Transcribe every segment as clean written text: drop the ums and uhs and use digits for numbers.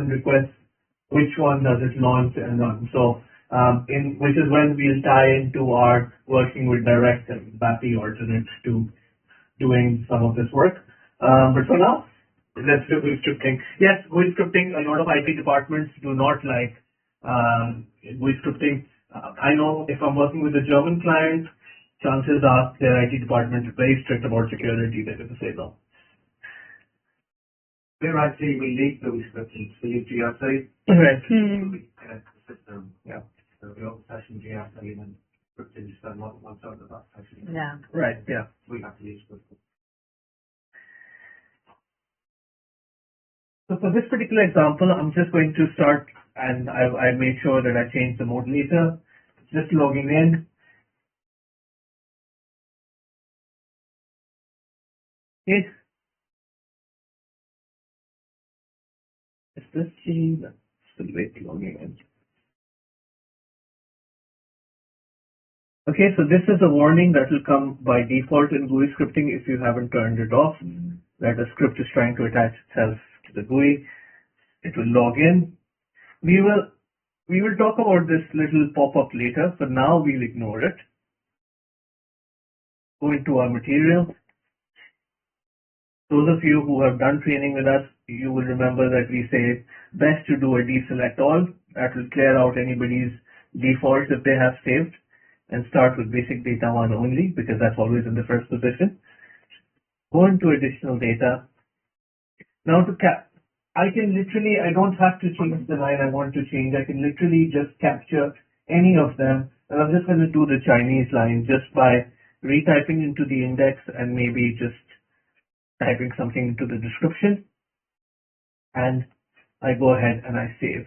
one requests, which one does it launch and run. So, which is when we'll tie into our working with Direct and BAPI alternates to doing some of this work. But for now, let's do GUI scripting. Yes, GUI scripting, a lot of IT departments do not like GUI scripting. I know if I'm working with a German client, chances are their IT department is very strict about security. They're going to say no. We're actually, we need GUI scripting. We use GRC. Right. We connect the system. Yeah. So the old session GRC and scripting is done one side of that session. Yeah. Right. Yeah. We have to use scripting. So for this particular example, I'm just going to start, and I made sure that I change the mode later. Just logging in. Okay. Is this the still wait logging in? Okay, so this is a warning that will come by default in GUI scripting if you haven't turned it off, that the script is trying to attach itself to the GUI. It will log in. We will talk about this little pop-up later. For now, we'll ignore it. Go into our material. Those of you who have done training with us, you will remember that we say best to do a deselect all. That will clear out anybody's defaults if they have saved, and start with basic data one only, because that's always in the first position. Go into additional data. Now I don't have to change the line I want to change. I can literally just capture any of them. And I'm just going to do the Chinese line just by retyping into the index and maybe just typing something into the description. And I go ahead and I save.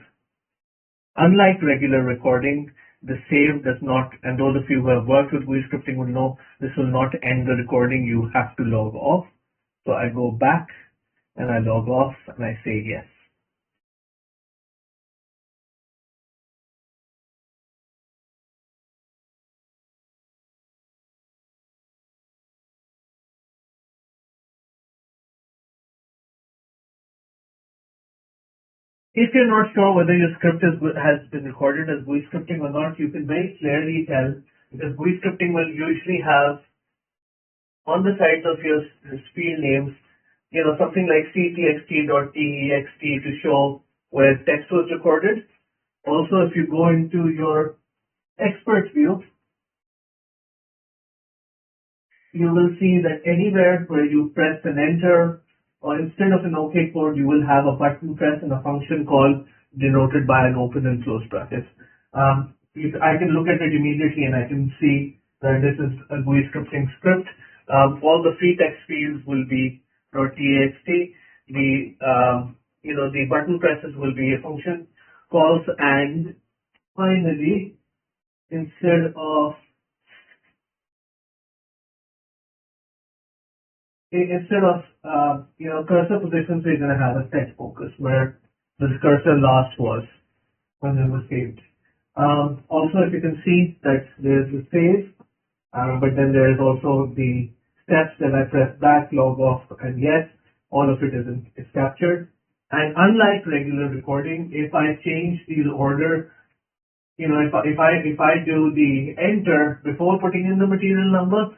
Unlike regular recording, the save does not, and those of you who have worked with GUI scripting will know, this will not end the recording. You have to log off. So I go back and I log off and I say yes. If you're not sure whether your script has been recorded as GUI scripting or not, you can very clearly tell, because GUI scripting will usually have on the sides of your field names, something like ctxt.text to show where text was recorded. Also, if you go into your expert view, you will see that anywhere where you press an enter, or instead of an OK code, you will have a button press and a function call denoted by an open and close bracket. I can look at it immediately and I can see that this is a GUI scripting script. All the free text fields will be .text. The button presses will be a function calls, and finally, instead of cursor positions, we're going to have a set focus where the cursor last was when it was saved. Also, if you can see that there's a save, but then there is also the steps that I press back, log off, and yes, all of it is captured. And unlike regular recording, if I change the order, if I do the enter before putting in the material number,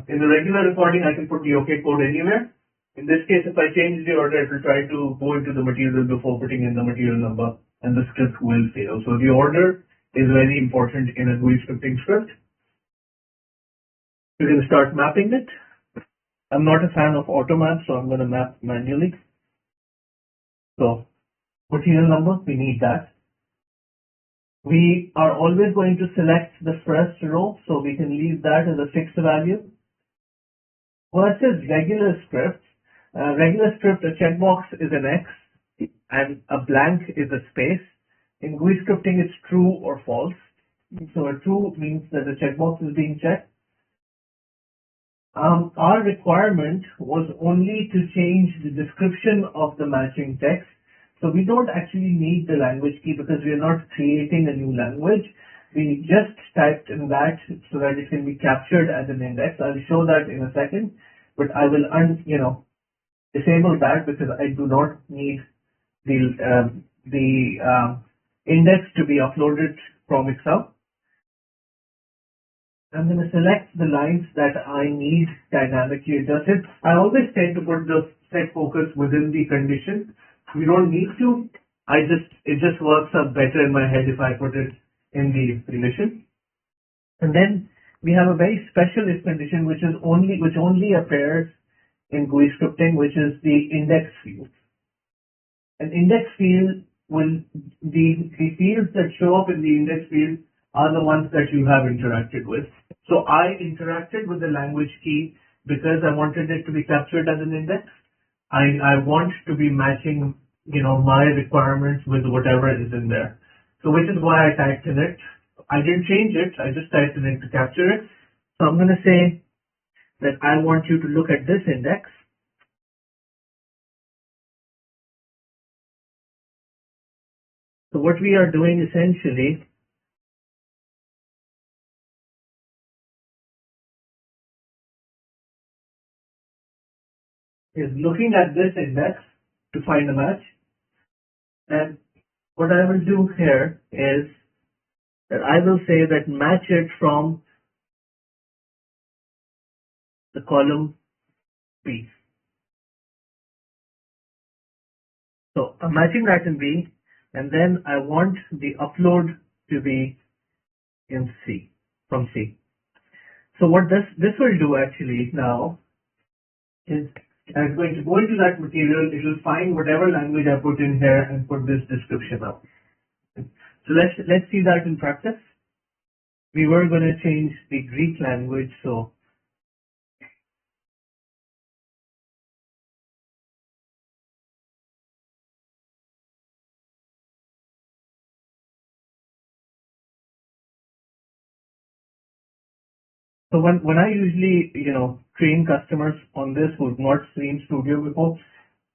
in the regular recording, I can put the OK code anywhere. In this case, if I change the order, it will try to go into the material before putting in the material number, and the script will fail. So the order is very important in a GUI scripting script. You can start mapping it. I'm not a fan of automap, so I'm going to map manually. So material number, we need that. We are always going to select the first row, so we can leave that as a fixed value. Versus regular script, a checkbox is an X and a blank is a space. In GUI scripting, it's true or false. So a true means that the checkbox is being checked. Our requirement was only to change the description of the matching text. So we don't actually need the language key because we are not creating a new language. We just typed in that so that it can be captured as an index. I'll show that in a second, but I will disable that because I do not need the index to be uploaded from Excel. I'm going to select the lines that I need dynamically adjusted. I always tend to put the set focus within the condition. You don't need to. It just works out better in my head if I put it in the condition. And then we have a very special if condition which only appears in GUI scripting, which is the index field. An index field the fields that show up in the index field are the ones that you have interacted with. So I interacted with the language key because I wanted it to be captured as an index. I want to be matching, my requirements with whatever is in there. So which is why I typed in it. I didn't change it. I just typed in it to capture it. So I'm going to say that I want you to look at this index. So what we are doing essentially is looking at this index to find a match. And what I will do here is that I will say that match it from the column B. So I'm matching that in B, and then I want the upload to be in C, from C. So what this will do actually now is I'm going to go into that material, it will find whatever language I put in here and put this description up. So let's see that in practice. We were going to change the Greek language, so when I usually, train customers on this who've not seen Studio before,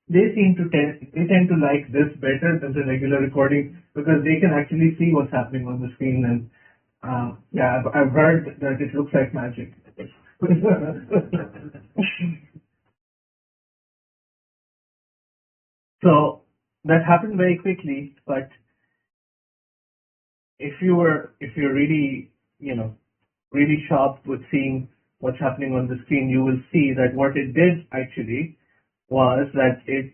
they tend to like this better than the regular recording because they can actually see what's happening on the screen. And yeah, I've heard that it looks like magic. So that happened very quickly, but if you're really, really sharp with seeing what's happening on the screen, you will see that what it did actually was that it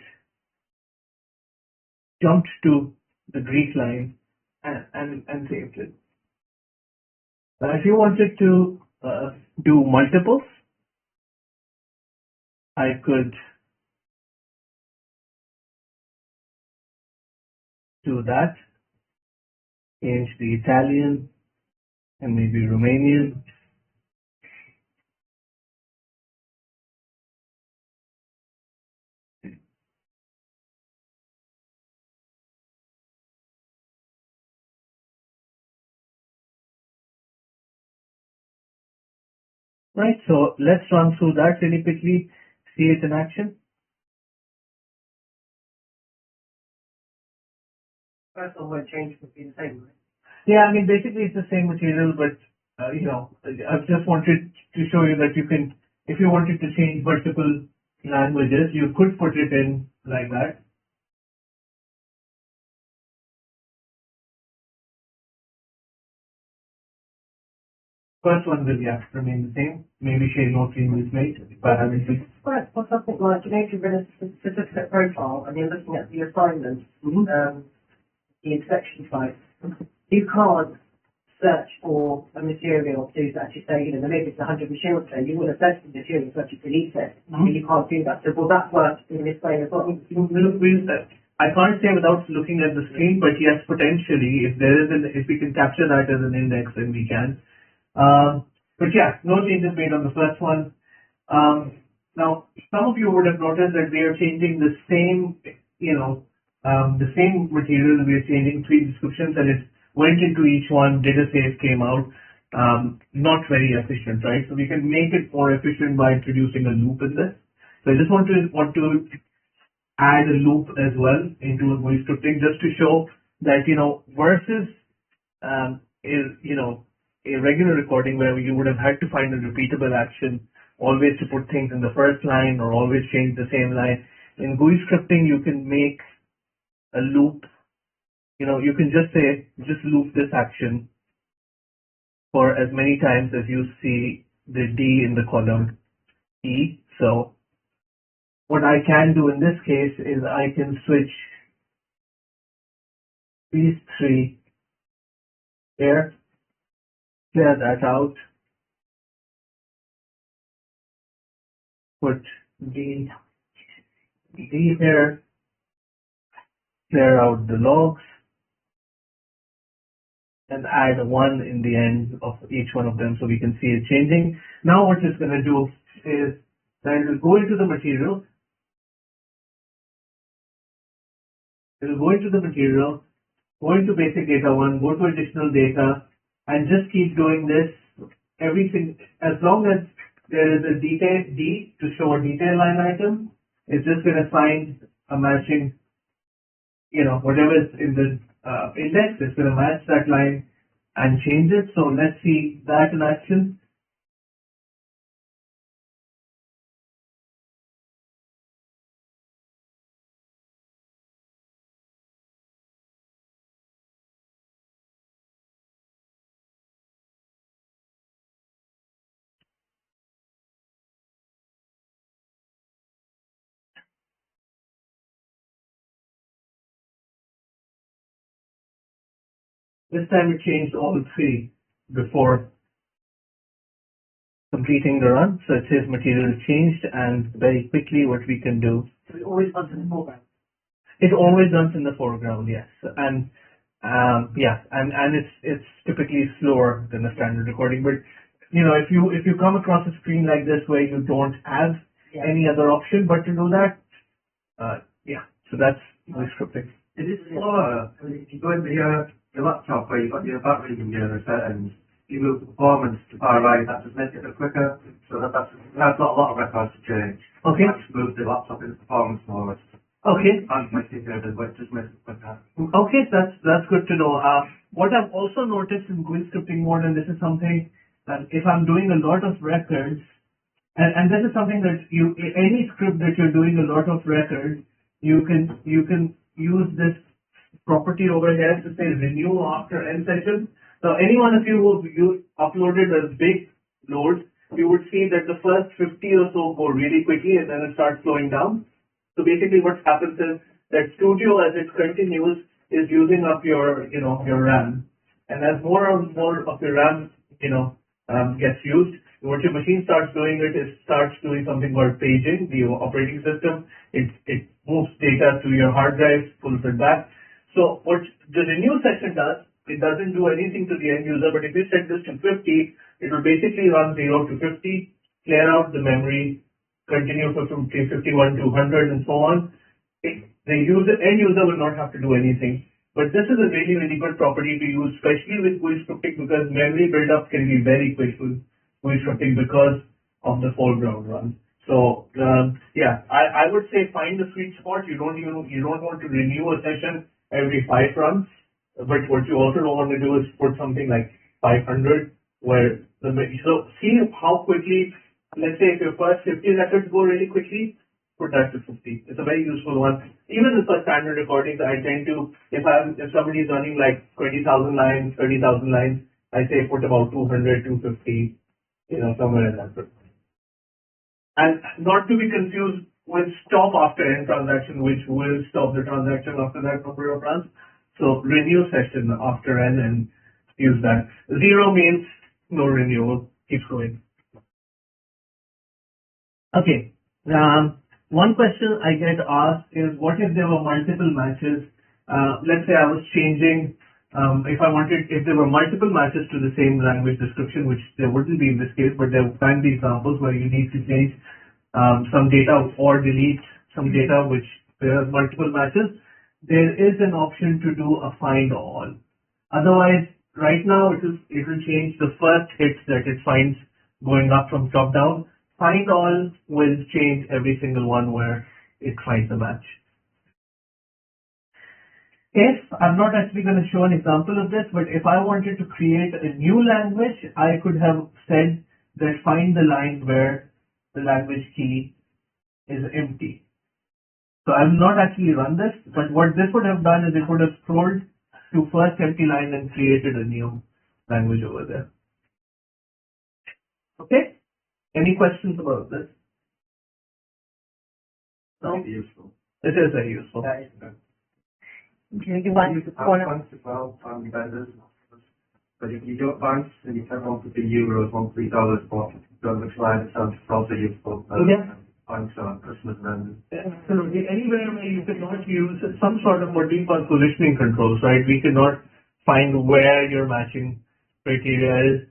jumped to the Greek line and saved it. Now, if you wanted to do multiples, I could do that, change the Italian and maybe Romanian. Right, so let's run through that really quickly, see it in action. First of all, change would be the same, right? Yeah, I mean, basically it's the same material, but, I just wanted to show you that you can, if you wanted to change multiple languages, you could put it in like that. First one will, remain the same. Maybe share no changes made, but I mean, Right, or something like, if you're in a certificate profile and you're looking at the assignment, the inspection site, you can't search for a material to actually say, maybe it's 100 materials there, you will assess the material such as delete it, and you can't do that. So will that work in this way as well? I can't say without looking at the screen, but yes, potentially, if we can capture that as an index, then we can. But yeah, no changes made on the first one. Now, some of you would have noticed that we are changing the same, the same material. We are changing 3 descriptions, and it went into each one, did a save, came out. Not very efficient, right? So we can make it more efficient by introducing a loop in this. So I just want to add a loop as well into a GUI scripting just to show that, versus a regular recording where you would have had to find a repeatable action, always to put things in the first line or always change the same line. In GUI scripting, you can make a loop. You can just say, just loop this action for as many times as you see the D in the column E. So what I can do in this case is I can switch these three here, clear that out, put D here, clear out the logs, and add a 1 in the end of each one of them so we can see it changing. Now what it's going to do is that it will go into the material. It will go into the material, go into basic data 1, go to additional data, and just keep doing this everything as long as there is a detail D to show a detail line item. It's just going to find a matching, whatever is in the index, it's going to match that line and change it. So let's see that in action. This time it changed all three before completing the run. So it says material changed, and very quickly what we can do. So it always runs in the foreground. It always runs in the foreground, yes. And and it's typically slower than a standard recording. But if you come across a screen like this where you don't have any other option but to do that, so that's voice scripting. Is it slower if you go into your laptop where you've got your battery in your settings, you move the performance to far right, that just makes it a quicker, so that's not a lot of records to change. Okay. Just move the laptop into performance mode. Okay. And my speaker does, but it just makes it quicker. Okay, that's good to know. What I've also noticed in GUI scripting mode, and this is something that if I'm doing a lot of records, and this is something that any script that you're doing a lot of records, you can use this property over here to say renew after end session. So any one of you who uploaded a big load, you would see that the first 50 or so go really quickly and then it starts slowing down. So basically what happens is that Studio, as it continues, is using up your RAM. And as more and more of your RAM, gets used, what your machine starts doing, it starts doing something called paging, the operating system. It moves data to your hard drive, pulls it back. So what the renew session does, it doesn't do anything to the end user, but if you set this to 50, it will basically run 0 to 50, clear out the memory, continue for 50, 51 to 100 and so on. The end user will not have to do anything. But this is a really, really good property to use, especially with GUI scripting, because memory buildup can be very quick with GUI scripting because of the foreground run. So I would say find the sweet spot. You don't want to renew a session every 5 runs, but what you also don't want to do is put something like 500 where so see how quickly. Let's say if your first 50 records go really quickly, put that to 50. It's a very useful one. Even for standard recordings, I tend to, if somebody is running like 20,000 lines, 30,000 lines, I say put about 200, 250, somewhere in that. And not to be confused with stop after end transaction, which will stop the transaction after that number of runs. So renew session after end and use that. 0 means no renewal, keeps going. Okay. One question I get asked is, what if there were multiple matches? Let's say I was changing, if there were multiple matches to the same language description, which there wouldn't be in this case, but there can be examples where you need to change some data or delete some data which there are multiple matches. There is an option to do a find all. Otherwise, right now it will change the first hits that it finds going up from top down. Find all will change every single one where it finds a match. I'm not actually going to show an example of this, but if I wanted to create a new language, I could have said that find the line where the language key is empty. So I will not actually run this, but what this would have done is it would have scrolled to first empty line and created a new language over there. Okay? Any questions about this? No? Very useful. It is very useful. Do you want to Have funds as well, family vendors. But if you don't funds, then you can want to be euros, want to be dollars, for don't look like it sounds also useful. Yeah. Funds on Christmas vendors. Absolutely. Anywhere where you cannot use some sort of what we call positioning controls, right? We cannot find where your matching criteria is.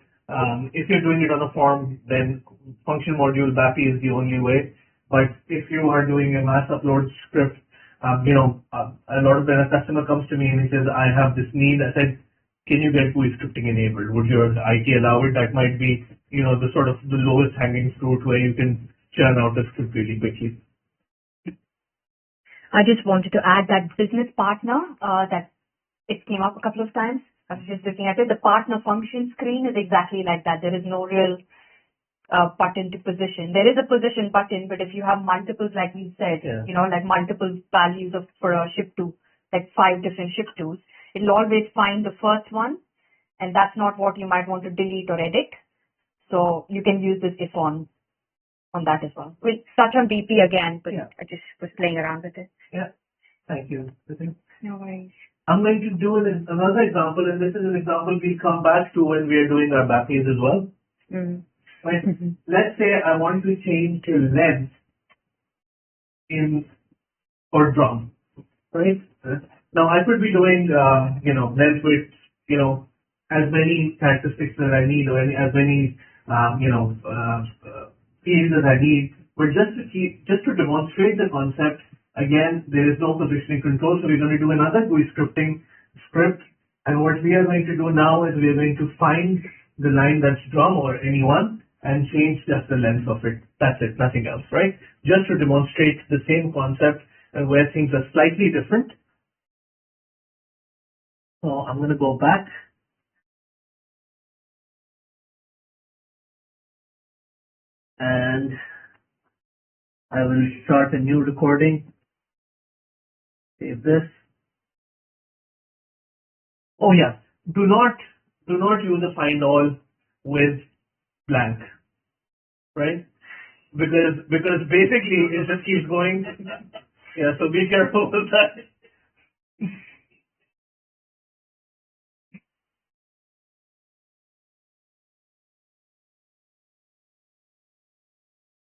If you're doing it on a form, then function module BAPI is the only way. But if you are doing a mass upload script, a lot of when a customer comes to me and he says, I have this need, I said, can you get GUI scripting enabled? Would your IT allow it? That might be, the sort of the lowest hanging fruit where you can churn out the script really quickly. I just wanted to add that business partner, that it came up a couple of times. I was just looking at it. The partner function screen is exactly like that. There is no real button to position. There is a position button, but if you have multiples, like we said, Yeah. like multiple values for a ship to, like 5 different ship tos, it'll always find the first one, and that's not what you might want to delete or edit. So you can use this if on that as well. We'll touch on BP again, but Yeah. I just was playing around with it. Thank you. No worries. I'm going to do another example, and this is an example we'll come back to when we are doing our BAPIs as well. Mm. Right? Let's say I want to change the length for drum, right? Now I could be doing, length width, as many characteristics that I need or as many, fields as I need. But just to demonstrate the concept, again, there is no positioning control, so we're going to do another GUI scripting script. And what we are going to do now is we are going to find the line that's drum or anyone and change just the length of it. That's it, nothing else, right? Just to demonstrate the same concept and where things are slightly different. So I'm going to go back. And I will start a new recording. Save this. Oh yeah, do not use a find all with blank, right? Because basically it just keeps going. Yeah, so be careful with that.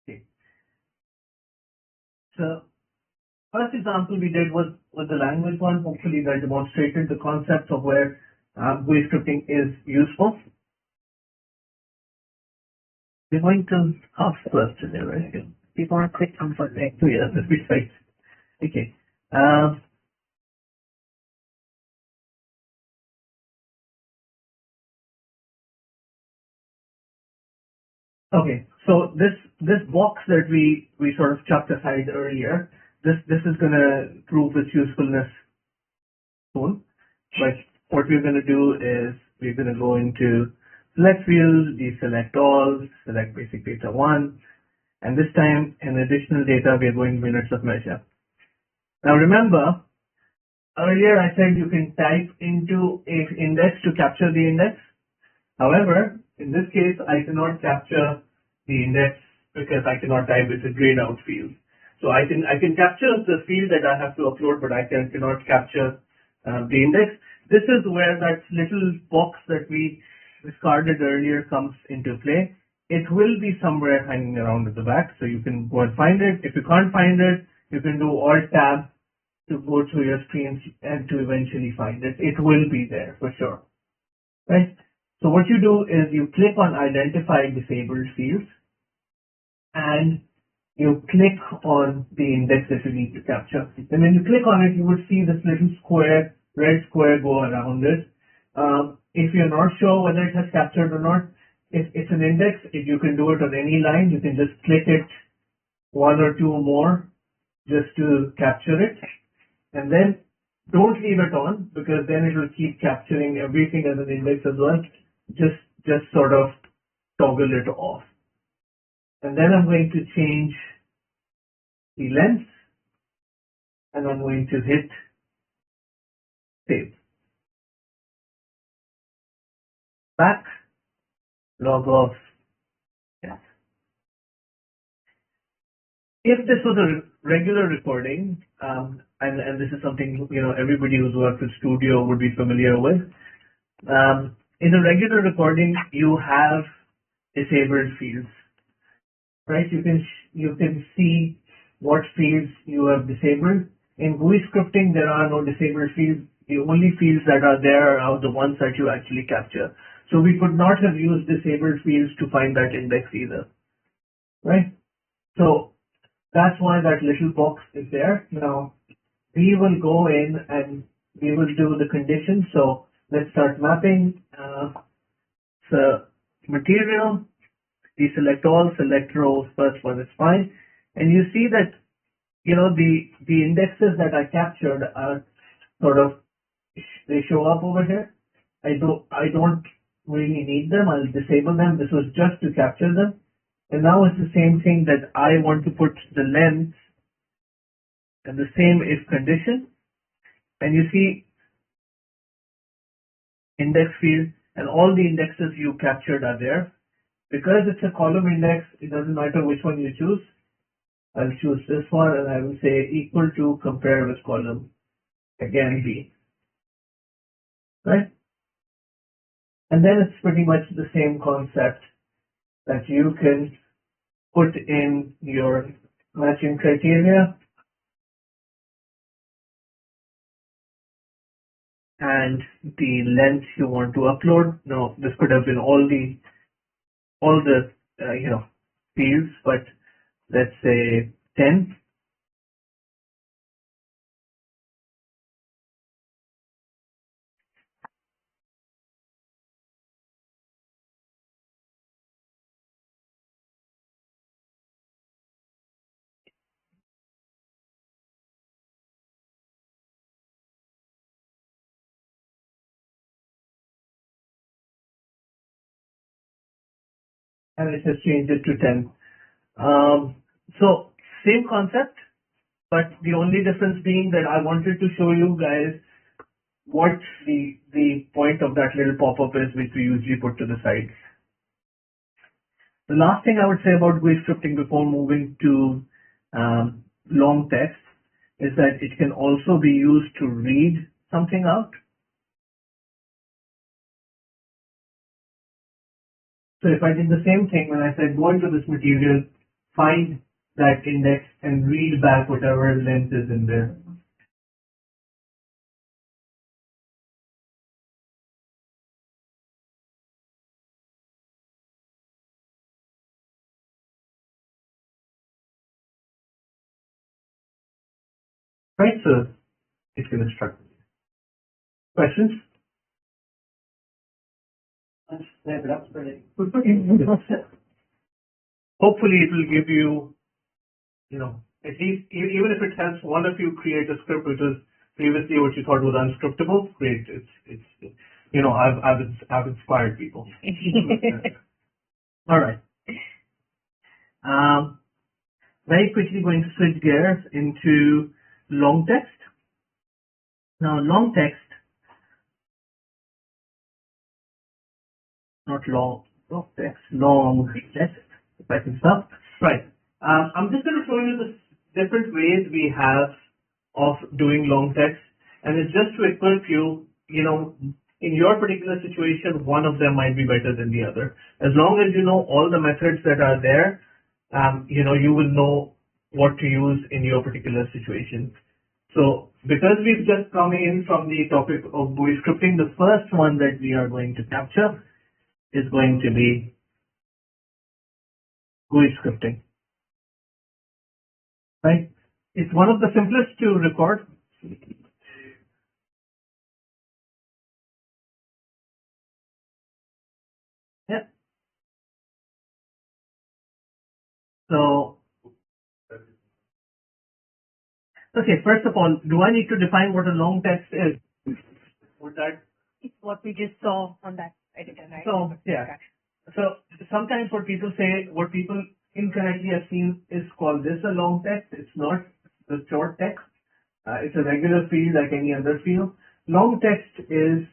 Okay. So first example we did was the language one. Hopefully that demonstrated the concept of where GUI scripting is useful. We're going to half first today, right? you want to click on something? Oh, yeah, that's right. Okay. Okay, so this box that we sort of chucked aside earlier, this is gonna prove its usefulness soon. But what we're gonna do is we're gonna go into select field, deselect all, select basic data 1, and this time in additional data we're going minutes of measure. Now remember, earlier I said you can type into an index to capture the index. However, in this case, I cannot capture the index because I cannot type it's a grayed out field. So I can capture the field that I have to upload, but I cannot capture the index. This is where that little box that we discarded earlier comes into play. It will be somewhere hanging around at the back, so you can go and find it. If you can't find it, you can do Alt Tab to go through your screens and to eventually find it. It will be there for sure, right? So what you do is you click on Identify Disabled Fields and you click on the index that you need to capture. And when you click on it, you would see this little square, red square go around it. If you're not sure whether it has captured or not, if it's an index, if you can do it on any line, you can just click it one or two more just to capture it. And then don't leave it on because then it will keep capturing everything as an index as well. Just sort of toggle it off. And then I'm going to change the length and I'm going to hit save. Back, log off. Yeah. If this was a regular recording, and this is something, everybody who's worked with Studio would be familiar with. In a regular recording, you have disabled fields, right? You can see what fields you have disabled. In GUI scripting, there are no disabled fields. The only fields that are there are the ones that you actually capture. So we could not have used disabled fields to find that index either, right? So that's why that little box is there. Now, we will go in and we will do the conditions. So let's start mapping. So material, deselect all, select rows, first one is fine. And you see that, the indexes that I captured are sort of, they show up over here. I don't really need them. I'll disable them. This was just to capture them. And now it's the same thing that I want to put the length and the same if condition. And you see index field and all the indexes you captured are there. Because it's a column index, it doesn't matter which one you choose. I'll choose this one and I will say equal to compare with column, again B, right? And then it's pretty much the same concept that you can put in your matching criteria and the length you want to upload. Now, this could have been all the fields, but let's say 10. And it has changed it to 10. So same concept, but the only difference being that I wanted to show you guys what the point of that little pop-up is, which we usually put to the side. The last thing I would say about GUI scripting before moving to long text is that it can also be used to read something out. So if I did the same thing when I said go into this material, find that index and read back whatever length is in there. Right, so it can instruct. Questions? Let's snap it up pretty. Hopefully it will give you, at least, even if it helps one of you create a script which was previously what you thought was unscriptable, great. I've inspired people. All right. Very quickly going to switch gears into long text. Now, long text, not long text, if I can stop. Right. I'm just going to show you the different ways we have of doing long text, and it's just to equip you, in your particular situation, one of them might be better than the other. As long as you know all the methods that are there, you will know what to use in your particular situation. So because we've just come in from the topic of GUI scripting, the first one that we are going to capture is going to be GUI scripting. Right? It's one of the simplest to record. Yeah. So, okay, first of all, do I need to define what a long text is? Would that? It's what we just saw on that editor, right? So, yeah. So sometimes what people incorrectly have seen is called this a long text. It's not the short text. It's a regular field like any other field. Long text is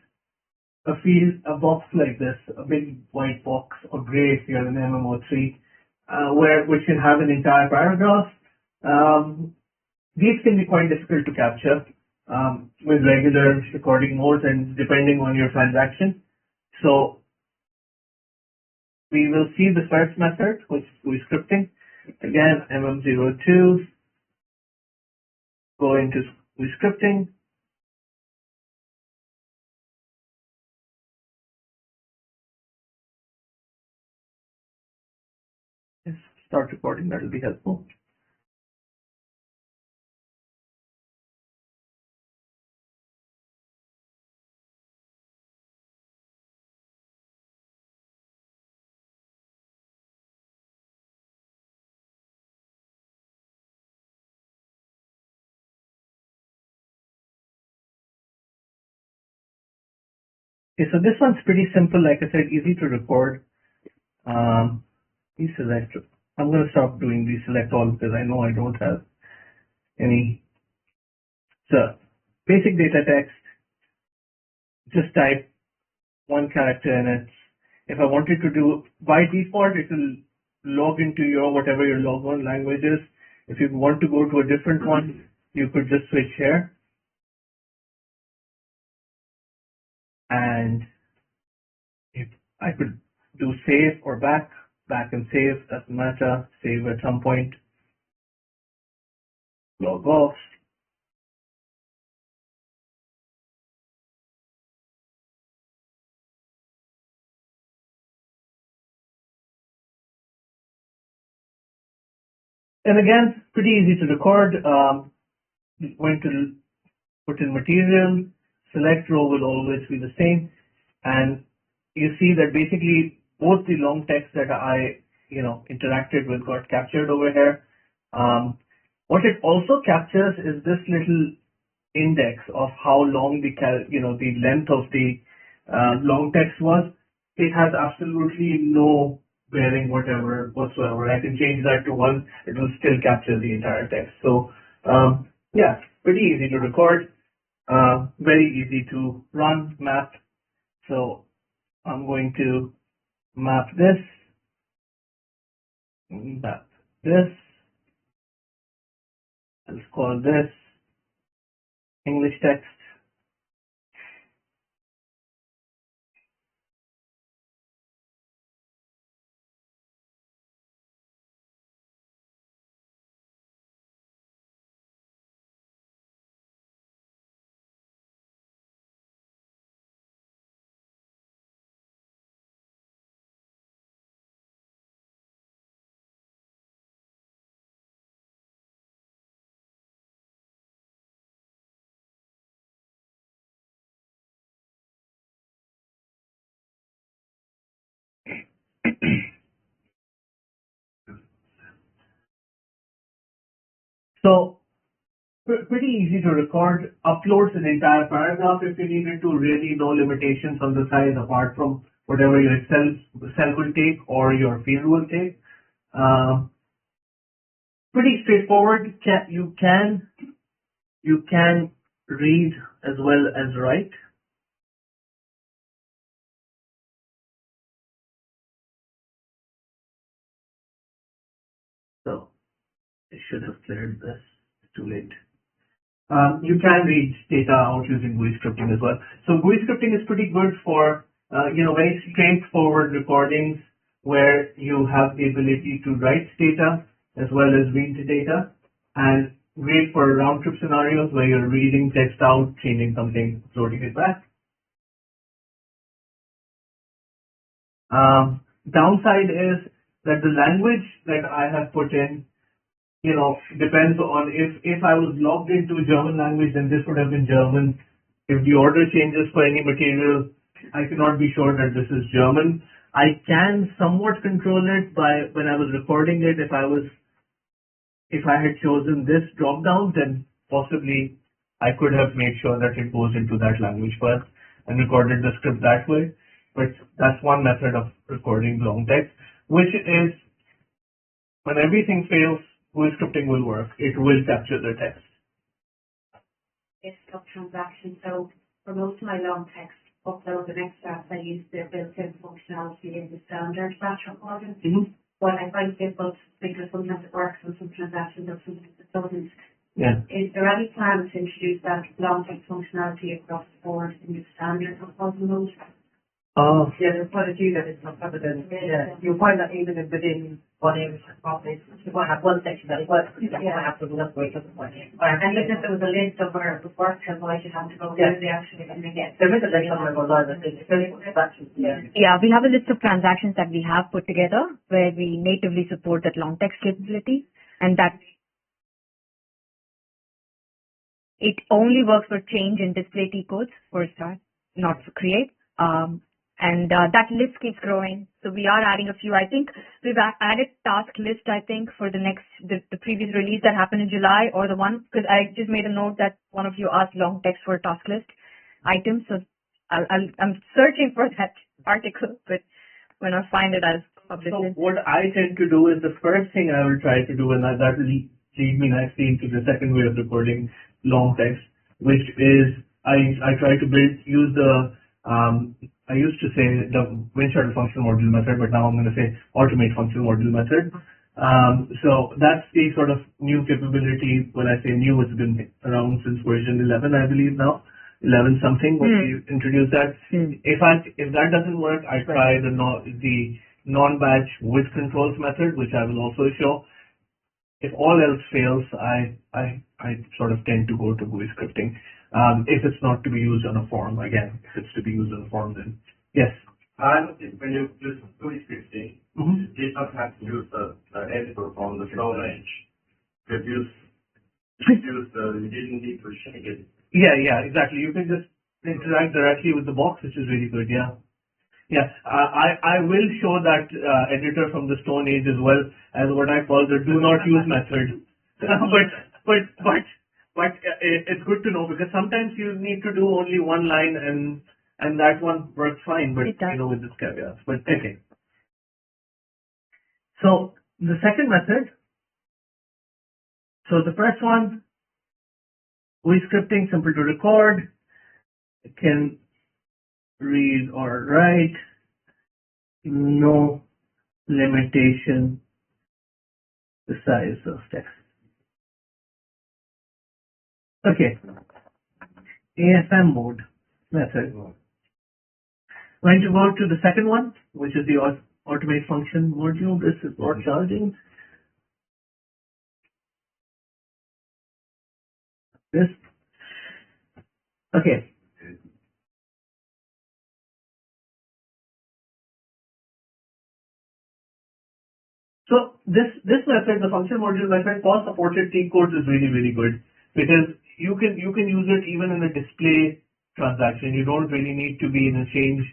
a field, a box like this, a big white box, or gray if you're in MMO3, which can have an entire paragraph. These can be quite difficult to capture with regular recording modes and depending on your transaction. So we will see the first method, which is GUI scripting. Again, MM02, go into GUI scripting. Yes, start recording, that will be helpful. Okay, so this one's pretty simple, like I said, easy to record. Deselect. I'm going to stop doing deselect all because I know I don't have any. So, basic data text, just type one character in it. If I wanted to do, by default, it will log into your, whatever your log on language is. If you want to go to a different one, you could just switch here. And if I could do save or back and save, doesn't matter, save at some point, log off. And again, pretty easy to record. Going to put in material, select row will always be the same. And you see that basically both the long text that I, interacted with got captured over here. What it also captures is this little index of how long the length of the long text was. It has absolutely no bearing whatsoever. I can change that to 1. It will still capture the entire text. So yeah, pretty easy to record, very easy to run, map. So I'm going to map this, let's call this English text. So pretty easy to record, uploads an entire paragraph if you needed to, really no limitations on the size apart from whatever your Excel cell will take or your field will take. Pretty straightforward. You can read as well as write. So I should have cleared this. It's too late. You can read data out using GUI scripting as well. So GUI scripting is pretty good for very straightforward recordings where you have the ability to write data as well as read the data, and great for round trip scenarios where you're reading text out, changing something, uploading it back. Downside is that the language that I have put in, depends on if I was logged into German language, then this would have been German. If the order changes for any material, I cannot be sure that this is German. I can somewhat control it by when I was recording it. If I had chosen this drop down, then possibly I could have made sure that it goes into that language first and recorded the script that way. But that's one method of recording long text, which is when everything fails, GUI scripting will work. It will capture the text. list of transactions. So for most of my long text uploads and extracts, I use the built-in functionality in the standard batch recording. But I find it difficult because sometimes it works on some transactions or sometimes it doesn't. Yeah. Is there any plan to introduce that long text functionality across the board in the standard reporting mode? Yeah, there's quite a few that it's not covered in. Yeah, you'll find that even within one English property, you might have one section that works, you might have something else where it doesn't work. And even if there was a list of where it would work, and why you have to go Yeah. through the actually and then get. There is a list somewhere online that says, yeah. Yeah, we have a list of transactions that we have put together where we natively support that long text capability, and that it only works for change and display T codes for start, not for create. And that list keeps growing. So we are adding a few. I think we've added task list, I think, for the previous release that happened in July, or the one, because I just made a note that one of you asked long text for a task list item. So I'm searching for that article, but when I find it, I'll publish So it. what I tend to do is the first thing I will try to do, and that will lead me nicely into the second way of recording long text, which is I try to use the I used to say the Windshuttle function module method, but now I'm going to say automate function module method. So that's the sort of new capability. When I say new, it's been around since version 11, I believe now, 11 something. When we introduced that, if that doesn't work, I try the non-batch with controls method, which I will also show. If all else fails, I sort of tend to go to GUI scripting. If it's not to be used on a form, again, if it's to be used on a form, then yes. I noticed when you use GUI scripting, you did not have to use the editor from the Stone Age. You didn't need to shake it. Yeah, exactly. You can just interact directly with the box, which is really good. Yeah. I will show that editor from the Stone Age as well as what I call the do not use method. But it's good to know, because sometimes you need to do only one line and that one works fine, but with this caveat. But okay. So the second method. So the first one, GUI scripting, simple to record. It can read or write. No limitation the size of text. Okay. ASM mode method. Going to go to the second one, which is the automate function module. This is for charging. This. Okay. So this method, the function module method for supported T codes, is really, really good, because you can use it even in a display transaction. You don't really need to be in a change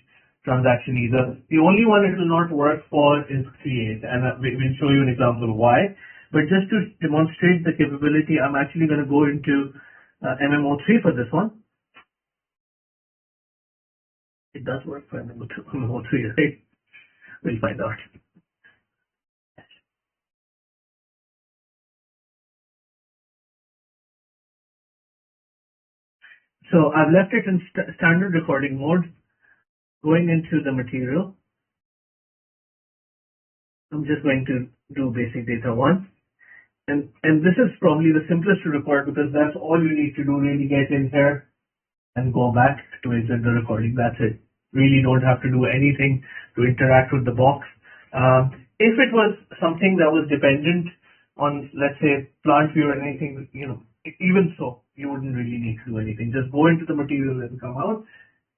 transaction either. The only one it will not work for is create, and we'll show you an example of why. But just to demonstrate the capability, I'm actually going to go into MMO3 for this one. It does work for MMO3, right? We'll find out. So I've left it in standard recording mode. Going into the material, I'm just going to do basic data 1. And this is probably the simplest to record, because that's all you need to do, really get in here and go back to exit the recording. That's it. Really don't have to do anything to interact with the box. If it was something that was dependent on, let's say, plant view or anything, even so, you wouldn't really need to do anything. Just go into the material and come out.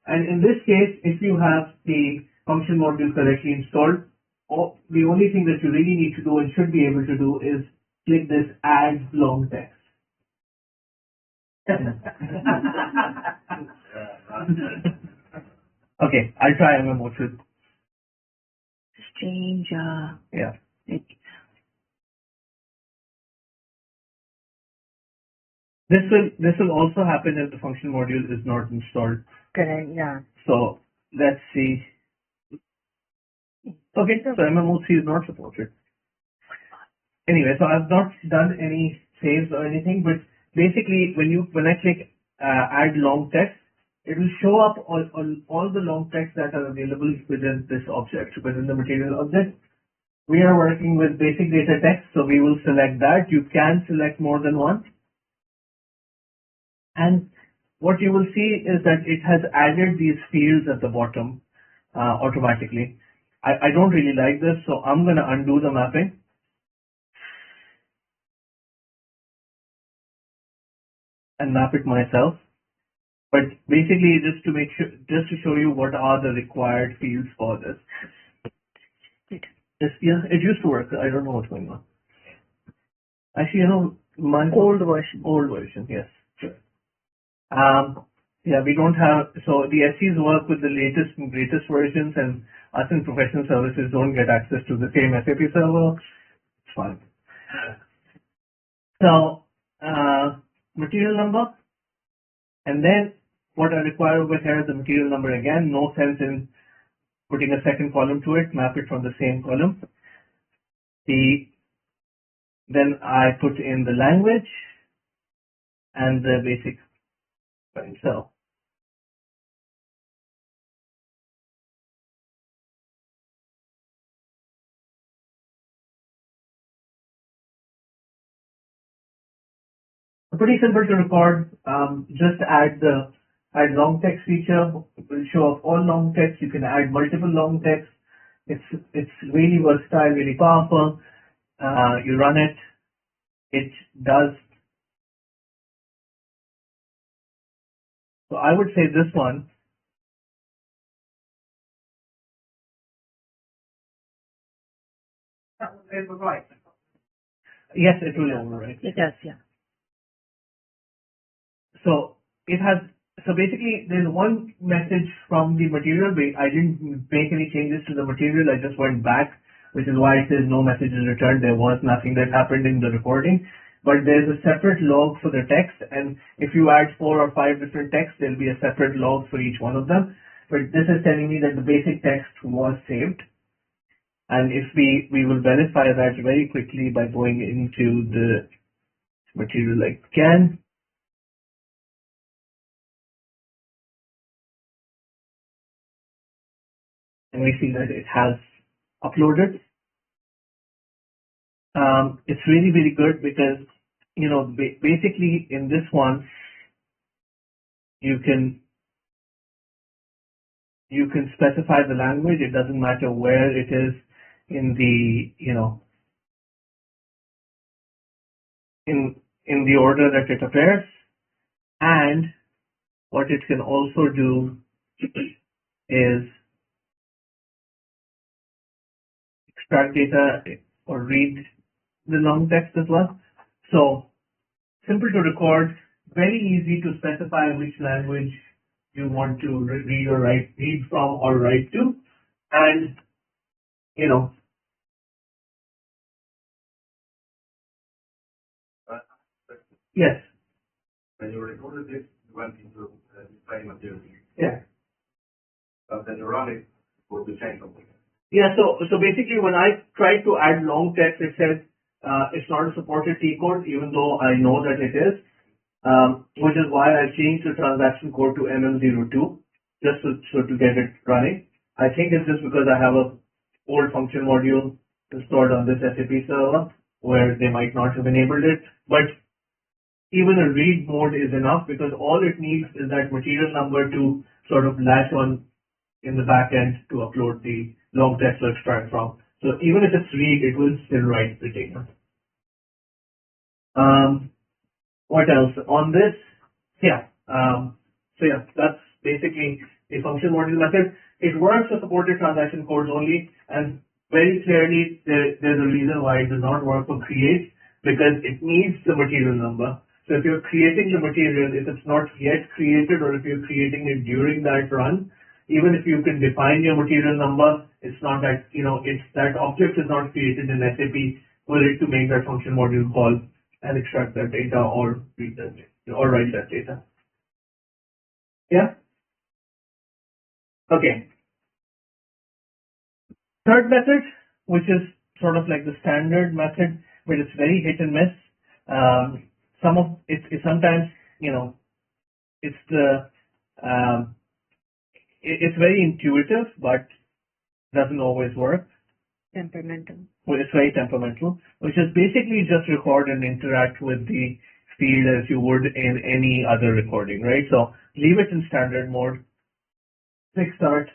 And in this case, if you have the function module correctly installed, the only thing that you really need to do and should be able to do is click this add long text. Okay, I'll try MMO2. Change. Yeah. This will also happen if the function module is not installed. Correct. Yeah. So let's see. Okay, so MMO3 is not supported. Anyway, so I've not done any saves or anything, but basically when I click add long text, it will show up all the long text that are available within this object, within the material object. We are working with basic data text, so we will select that. You can select more than one. And what you will see is that it has added these fields at the bottom automatically. I don't really like this, so I'm going to undo the mapping. And map it myself. But basically, just to make sure, just to show you what are the required fields for this. Yeah, it used to work. I don't know what's going on. Actually, my old version, yes. Sure. Yeah, we don't have, so the SCs work with the latest and greatest versions, and us in professional services don't get access to the same SAP server. It's fine. So, material number, and then what I require over here is the material number again. No sense in putting a second column to it. Map it from the same column. Then I put in the language and the basic. So pretty simple to record. Just add long text feature. It will show up all long text. You can add multiple long text. It's really versatile, really powerful. You run it. It does. So I would say this one. That will overwrite. Yes, it will overwrite. It does, yeah. So it has. So basically, there's one message from the material. I didn't make any changes to the material. I just went back, which is why it says no messages returned. There was nothing that happened in the recording. But there's a separate log for the text, and if you add 4 or 5 different texts, there'll be a separate log for each one of them. But this is telling me that the basic text was saved. And if we will verify that very quickly by going into the material again. And we see that it has uploaded. It's really, really good because, basically in this one, you can specify the language. It doesn't matter where it is in the, in the order that it appears. And what it can also do is extract data or read the long text as well. So simple to record, very easy to specify which language you want to read from or write to. And, yes. When you recorded this, you went into display material. Yeah. But then you run it, would you change something? Yeah, so basically when I tried to add long text, it said it's not a supported T code, even though I know that it is, which is why I changed the transaction code to MM02, just to get it running. I think it's just because I have a old function module installed on this SAP server where they might not have enabled it, but even a read mode is enough because all it needs is that material number to sort of latch on in the back end to upload the long text to extract from. So even if it's read, it will still write the data. What else on this? Yeah. So yeah, that's basically the function module method. It works for supported transaction codes only, and very clearly there's a reason why it does not work for create, because it needs the material number. So if you're creating the material, if it's not yet created or if you're creating it during that run, even if you can define your material number, it's not that, it's that object is not created in SAP for it to make that function module call and extract that data or read that data or write that data. Yeah? Okay. Third method, which is sort of like the standard method, but it's very hit and miss. Some of it is sometimes, it's the, um, it's very intuitive, but doesn't always work. Temperamental. Well, it's very temperamental, which is basically just record and interact with the field as you would in any other recording, right? So leave it in standard mode, click start.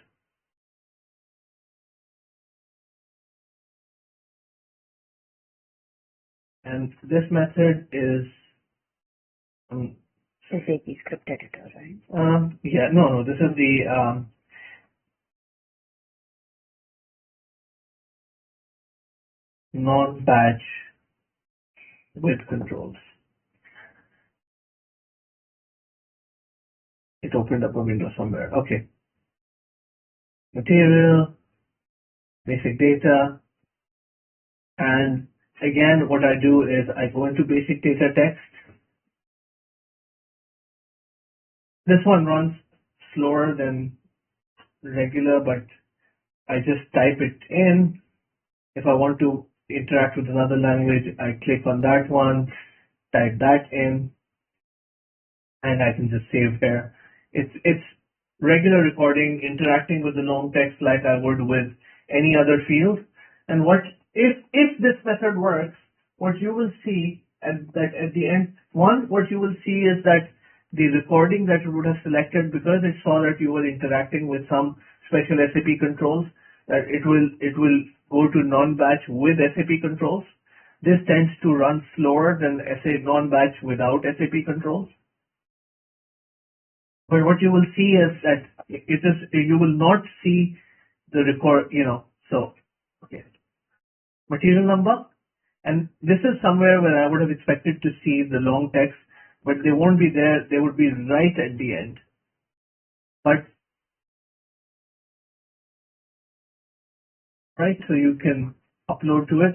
And this method is, SAP script editor, right? yeah, no, this is the, non-batch with controls. It opened up a window somewhere. Okay. Material, basic data, and again, what I do is I go into basic data text. This one runs slower than regular, but I just type it in. If I want to interact with another language, I click on that one, type that in, and I can just save here. It's regular recording, interacting with the long text like I would with any other field. And what if this method works, what you will see at the end, what you will see is that the recording that you would have selected, because it saw that you were interacting with some special SAP controls, that it will go to non-batch with SAP controls. This tends to run slower than non-batch without SAP controls. But what you will see is that you will not see the record, so, okay, material number, and this is somewhere where I would have expected to see the long text, but they won't be there, they would be right at the end. But, right, so you can upload to it.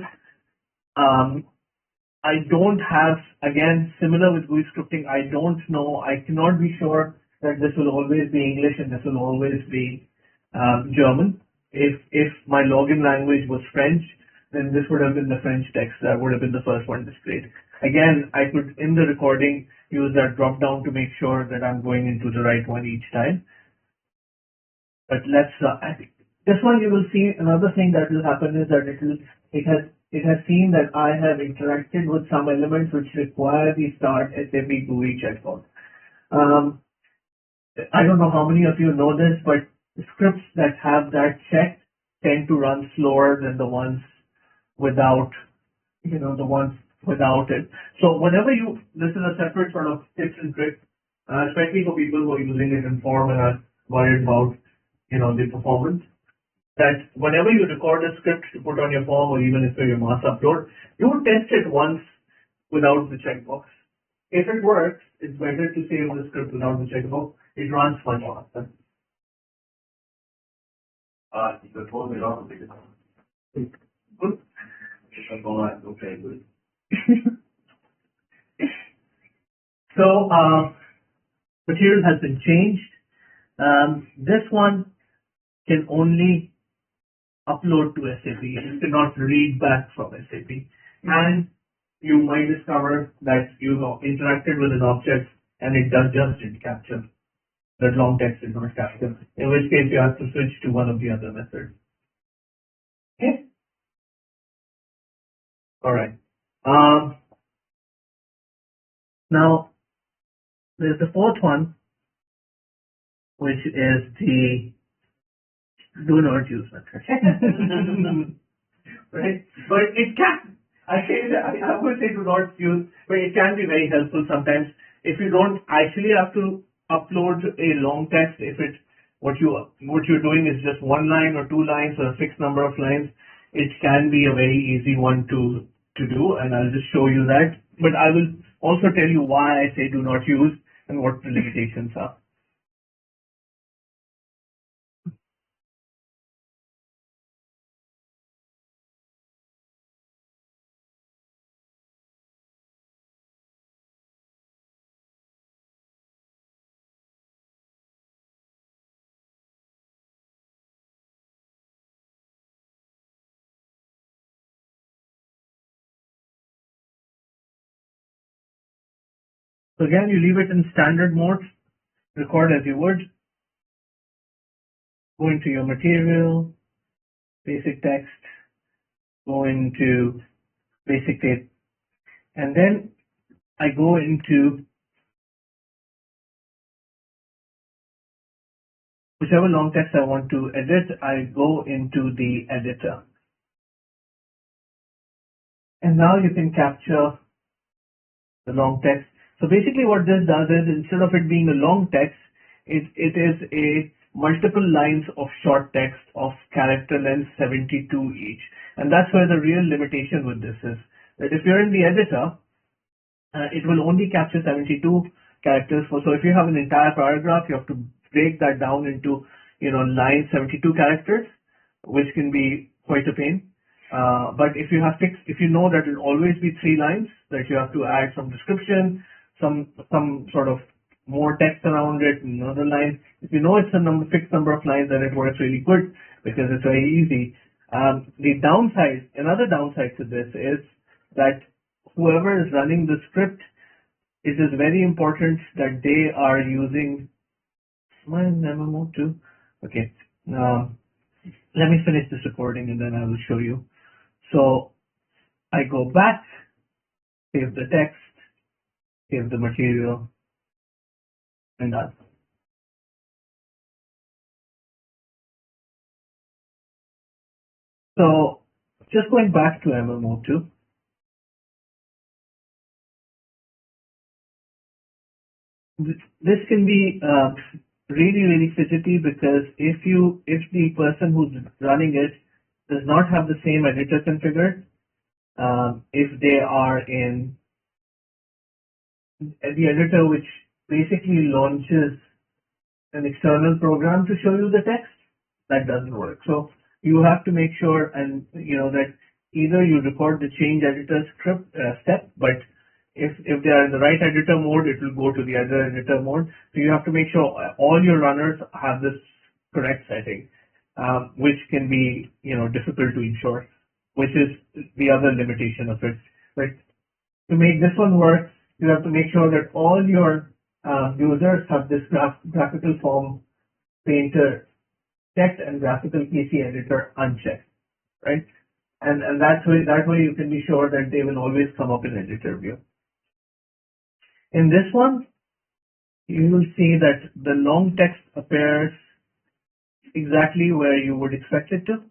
I don't have, again, similar with GUI scripting, I don't know, I cannot be sure that this will always be English and this will always be German. If my login language was French, then this would have been the French text. That would have been the first one displayed. Again, I could, in the recording, use that drop down to make sure that I'm going into the right one each time. But this one you will see, another thing that will happen is that it has seen that I have interacted with some elements which require the start SAP GUI checkbox. I don't know how many of you know this, but scripts that have that checked tend to run slower than the ones without, the ones without it. So this is a separate sort of tips and tricks, especially for people who are using it in form and are worried about, the performance. That whenever you record a script to put on your form or even if you mass upload, you would test it once without the checkbox. If it works, it's better to save the script without the checkbox. It runs much faster. You told me not to take it. Good. Okay, good. So, material has been changed. This one can only upload to SAP. You cannot read back from SAP. And you might discover that you interacted with an object and it didn't capture. That long text did not capture. In which case you have to switch to one of the other methods. Okay? Alright. Now, there's the fourth one, which is the do not use method. Right? But it can, I would say do not use, but it can be very helpful sometimes. If you don't actually have to upload a long text, what you're doing is just one line or two lines or a fixed number of lines, it can be a very easy one to do, and I'll just show you that. But I will also tell you why I say do not use and what the limitations are. So again, you leave it in standard mode. record as you would. Go into your material, basic text, go into basic data, and then I go into whichever long text I want to edit, I go into the editor. And now you can capture the long text. So basically what this does is, instead of it being a long text, it is a multiple lines of short text of character length 72 each. And that's where the real limitation with this is, that if you're in the editor, it will only capture 72 characters. So if you have an entire paragraph, you have to break that down into, line 72 characters, which can be quite a pain. But if you know that it will always be 3 lines, that you have to add some description, some sort of more text around it, another line. If you know it's a fixed number of lines, then it works really good because it's very easy. Another downside to this is that whoever is running the script, it is very important that they are using my MMO too. Okay. Let me finish this recording and then I will show you. So I go back, save the text, save the material, and done. So just going back to MMO2, this can be really fidgety, because if the person who's running it does not have the same editor configured, if they are in the editor which basically launches an external program to show you the text, that doesn't work. So you have to make sure that either you record the change editor script step, but if they are in the right editor mode, it will go to the other editor mode. So you have to make sure all your runners have this correct setting, which can be difficult to ensure, which is the other limitation of it. But to make this one work, you have to make sure that all your users have this graphical form painter checked and graphical PC editor unchecked, right? And that way you can be sure that they will always come up in editor view. In this one, you will see that the long text appears exactly where you would expect it to,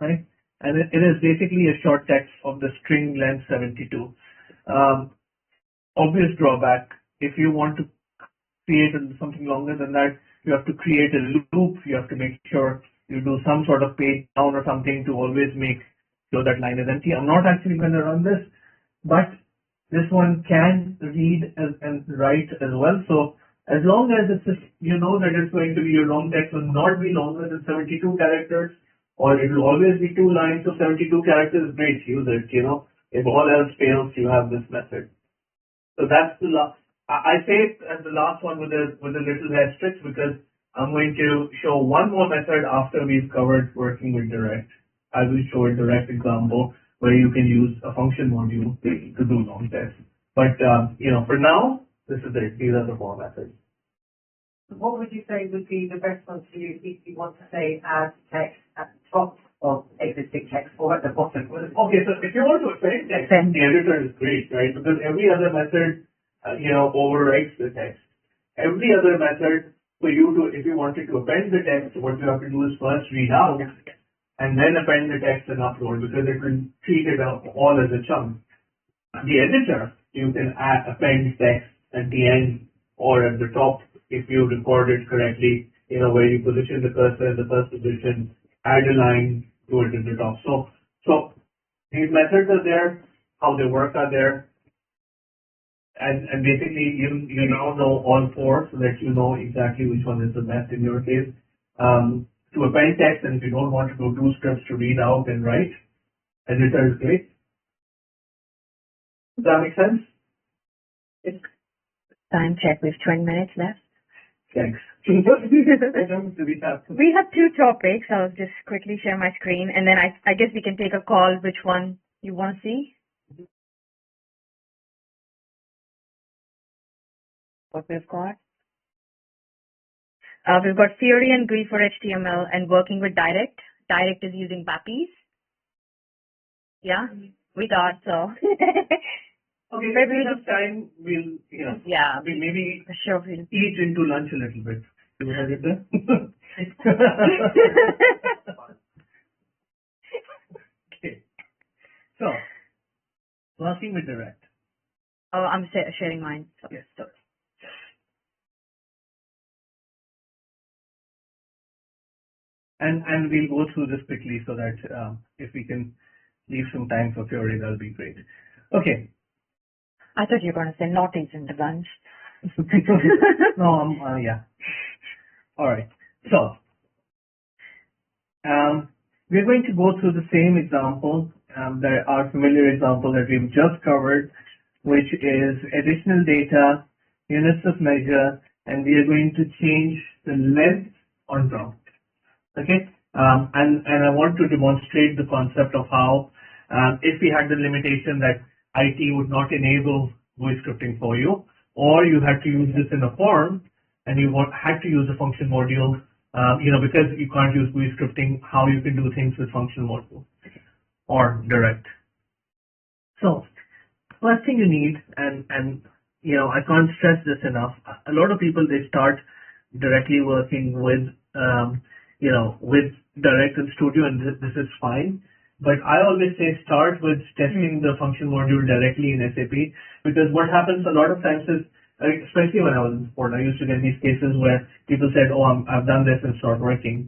right? And it is basically a short text of the string length 72. Obvious drawback, if you want to create something longer than that, you have to create a loop. You have to make sure you do some sort of page down or something to always make sure that line is empty. I'm not actually going to run this, but this one can read and write as well. So as long as it's that it's going to be, your long text will not be longer than 72 characters, or it will always be 2 lines of 72 characters, great, use it. If all else fails, you have this method. So that's the last. I say it as the last one with a little asterisk, because I'm going to show one more method after we've covered working with direct. I will show a direct example where you can use a function module to do long text. But for now, this is it. These are the 4 methods. What would you say would be the best one to use if you want to say add text at the top of existing text or at the bottom? Okay, so if you want to append text, the editor is great, right? Because every other method, overwrites the text. Every other method, if you wanted to append the text, what you have to do is first read out and then append the text and upload, because it will treat it all as a chunk. The editor, you can append text at the end or at the top if you record it correctly, where you position the cursor in the first position, add a line to it at the top. So these methods are there, how they work are there, and basically you now know all 4, so that you know exactly which one is the best in your case. To append text, and if you don't want to do 2 scripts to read out and write, editor is great. Does that make sense? Time check. We have 20 minutes left. Thanks. We have 2 topics. I'll just quickly share my screen, and then I guess we can take a call which one you want to see. What we've got. We've got theory and GUI for HTML and working with Direct. Direct is using BAPIs. Yeah, we thought so. Okay, Maybe if we we'll have time, we'll, Yeah, we maybe sure. We'll. eat into lunch a little bit. Do you have it there? Okay. So, working with Direct. Oh, I'm sharing mine. So. Yes. So. And we'll go through this quickly so that if we can leave some time for Fiori, that'll be great. Okay. I thought you were going to say not eating the lunch. No, yeah. All right. So, we're going to go through the same example, our familiar example that we've just covered, which is additional data, units of measure, and we are going to change the length on top. Okay? And I want to demonstrate the concept of how, if we had the limitation that IT would not enable GUI scripting for you, or you had to use this in a form, and you had to use a function module, because you can't use GUI scripting, how you can do things with function module or Direct. So, first thing you need, and I can't stress this enough, a lot of people, they start directly working with, with Direct and Studio, and this is fine. But I always say start with testing the function module directly in SAP, because what happens a lot of times is, especially when I was in sport, I used to get these cases where people said, oh, I've done this and it's not working.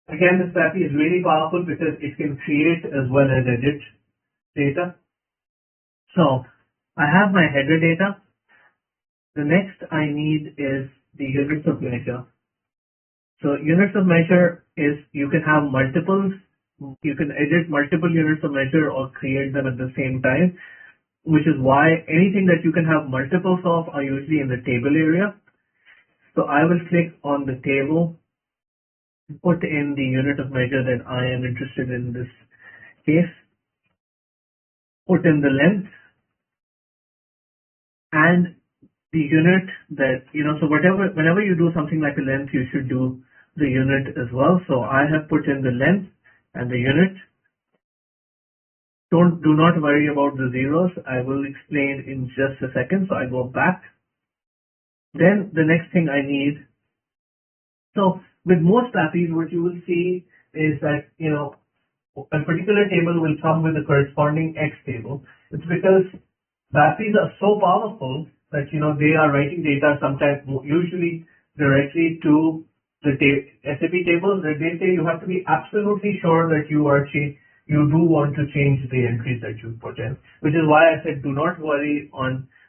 Again, this SAPI is really powerful because it can create as well as edit data. So I have my header data. The next I need is the units of measure. So units of measure is you can have multiples, you can edit multiple units of measure or create them at the same time, which is why anything that you can have multiples of are usually in the table area. So I will click on the table, put in the unit of measure that I am interested in this case, put in the length and the unit that, so whenever you do something like a length, you should do the unit as well. So I have put in the length and the unit. Do not worry about the zeros. I will explain in just a second. So I go back. Then the next thing I need. So with most APIs, what you will see is that, a particular table will come with a corresponding X table. It's because the APIs are so powerful that, they are writing data sometimes, usually directly to the SAP tables, that they say you have to be absolutely sure that you do want to change the entries that you put in, which is why I said do not worry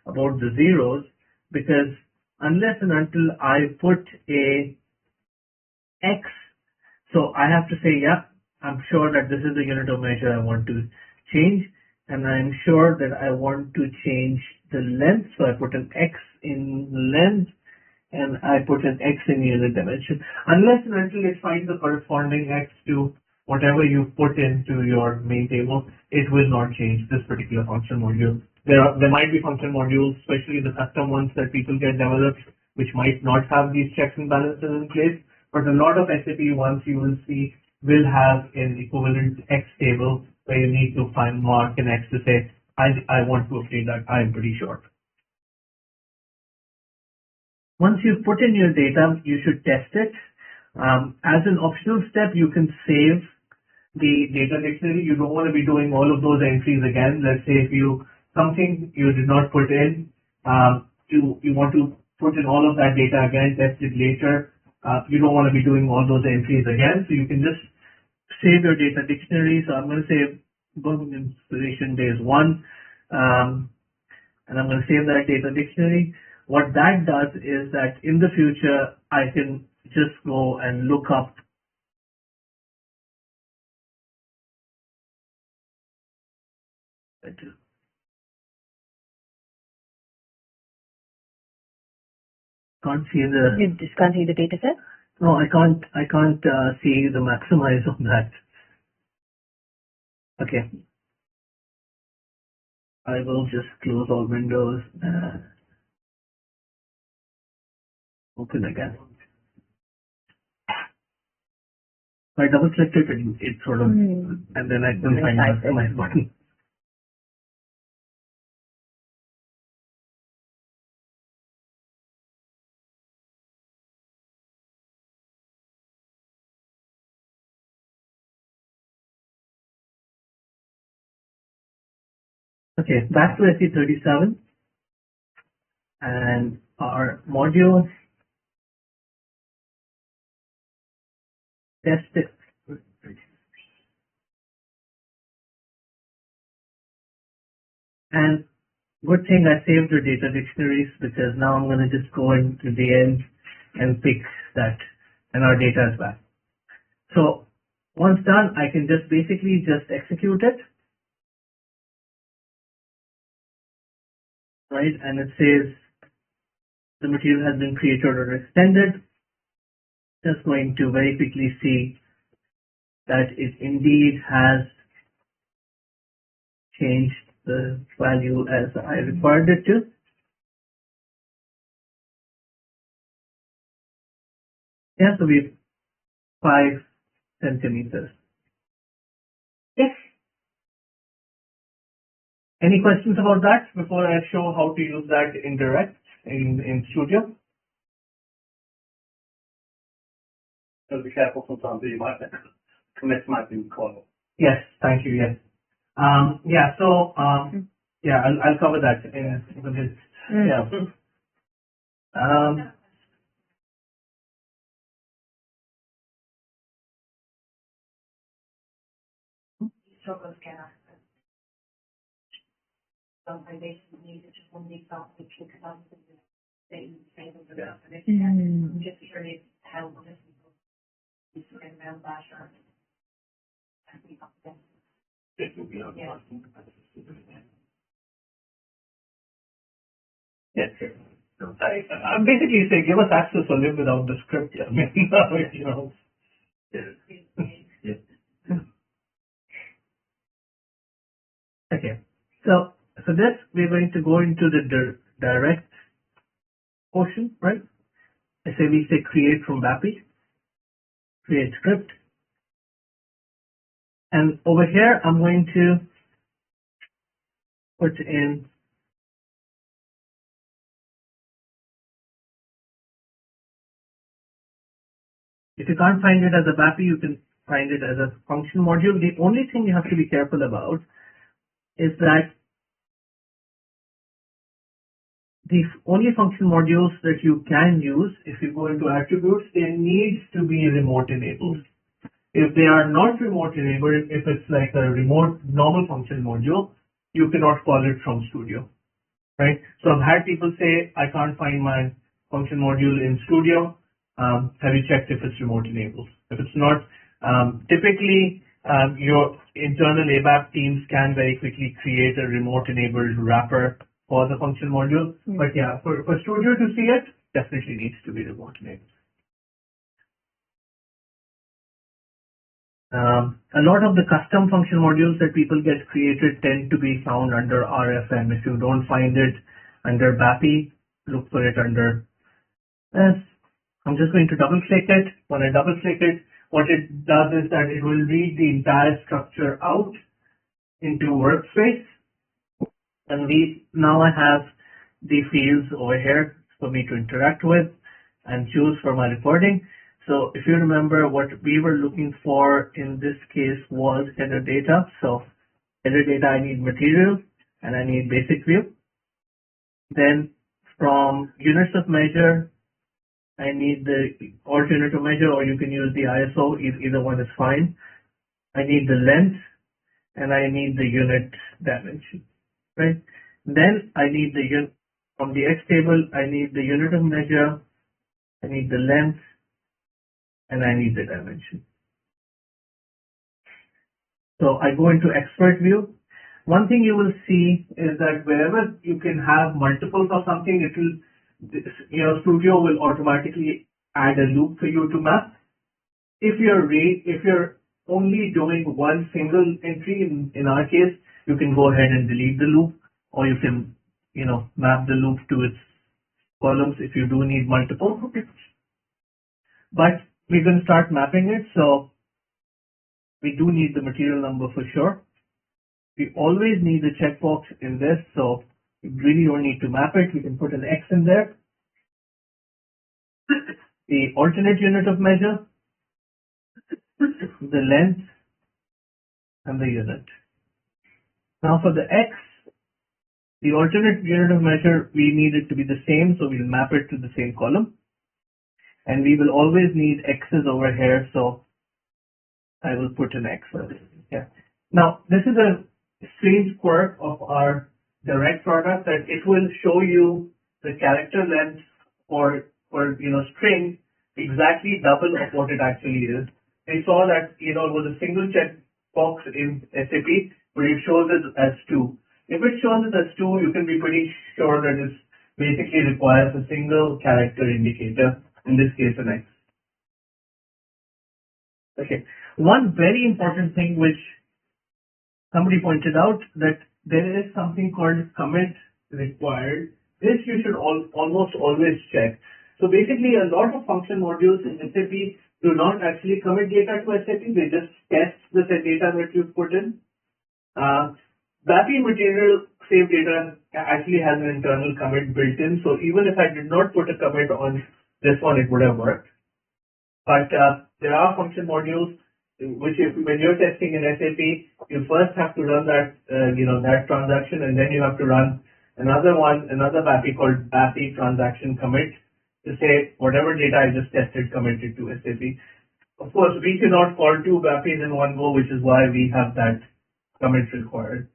about the zeros, because unless and until I put a X So I have to say, yeah, I'm sure that this is the unit of measure I want to change, and I'm sure that I want to change the length. So I put an X in length, and I put an X in unit dimension. Unless and until it finds the corresponding X to whatever you put into your main table, it will not change this particular function module. There might be function modules, especially the custom ones that people get developed, which might not have these checks and balances in place. But a lot of SAP ones you will see will have an equivalent X table where you need to find mark an X to say, I want to update that. I'm pretty sure. Once you've put in your data, you should test it. As an optional step, you can save the data dictionary. You don't want to be doing all of those entries again. Let's say if something you did not put in, you want to put in all of that data again, test it later. You don't want to be doing all those entries again. So you can just save your data dictionary. So I'm going to say Birmingham Inspiration Days 1, and I'm going to save that data dictionary. What that does is that in the future, I can just go and look up can't see the. You just can't see the data set? No, I can't see the maximize on that. Okay. I will just close all windows and open again. I double clicked it and it sort of, and then I couldn't find the maximize button. Okay, back to SE37 and our module test it. And good thing I saved the data dictionaries because now I'm going to just go into the end and pick that and our data is back. So once done, I can just basically just execute it. Right, and it says the material has been created or extended. Just going to very quickly see that it indeed has changed the value as I required it to. Yeah, so we've 5 centimeters. Yes. Any questions about that before I show how to use that in Direct in Studio? So be careful sometimes you might commit might be called. Yes, thank you. Yes. Yeah. So yeah, I'll cover that in a bit. Yeah. Struggles get access. So I basically needed just one example which we could answer the same with the definition. Just curious how this is getting around that or Yes. I basically say give us access or live without the script. I mean, you know. Okay. So this we're going to go into the direct portion, right? I say we say create from BAPI, create script. And over here, I'm going to put in if you can't find it as a BAPI, you can find it as a function module. The only thing you have to be careful about is that the only function modules that you can use if you go into attributes, they need to be remote enabled. If they are not remote enabled, if it's like a remote normal function module, you cannot call it from Studio, right? So I've had people say, I can't find my function module in Studio. Have you checked if it's remote enabled? If it's not, Typically, your internal ABAP teams can very quickly create a remote-enabled wrapper for the function module. But yeah, for Studio to see it, definitely needs to be remote-enabled. A lot of the custom function modules that people get created tend to be found under RFM. If you don't find it under BAPI, look for it under S. I'm just going to double click it. When I double click it, what it does is that it will read the entire structure out into Workspace. And now I have the fields over here for me to interact with and choose for my reporting. So if you remember, what we were looking for in this case was header data. So header data, I need material and I need basic view. Then from units of measure, I need the alt unit of measure, or you can use the ISO, either one is fine. I need the length and I need the unit dimension, right? Then I need the unit from the X table, I need the unit of measure, I need the length, and I need the dimension. So I go into expert view. One thing you will see is that wherever you can have multiples of something, it will, Studio will automatically add a loop for you to map. If you're only doing one single entry, in our case, you can go ahead and delete the loop, or you can, map the loop to its columns if you do need multiple. But we're going to start mapping it, so we do need the material number for sure. We always need the checkbox in this, so we really don't need to map it. We can put an X in there. The alternate unit of measure, the length, and the unit. Now for the X, the alternate unit of measure, we need it to be the same, so we'll map it to the same column. And we will always need X's over here, so I will put an X over here. Yeah. Now, this is a strange quirk of our direct product, that it will show you the character length for string exactly double of what it actually is. We saw that, it was a single check box in SAP, but it shows it as 2. If it shows it as 2, you can be pretty sure that it basically requires a single character indicator, in this case an X. Okay. One very important thing which somebody pointed out, that there is something called commit required. This you should almost always check. So basically, a lot of function modules in SAP do not actually commit data to SAP. They just test the data that you've put in. BAPI material save data actually has an internal commit built in. So even if I did not put a commit on this one, it would have worked. But there are function modules which, when you're testing in SAP, you first have to run that that transaction, and then you have to run another BAPI called BAPI transaction commit to say whatever data I just tested committed to SAP. Of course, we cannot call 2 BAPIs in one go, which is why we have that commit required.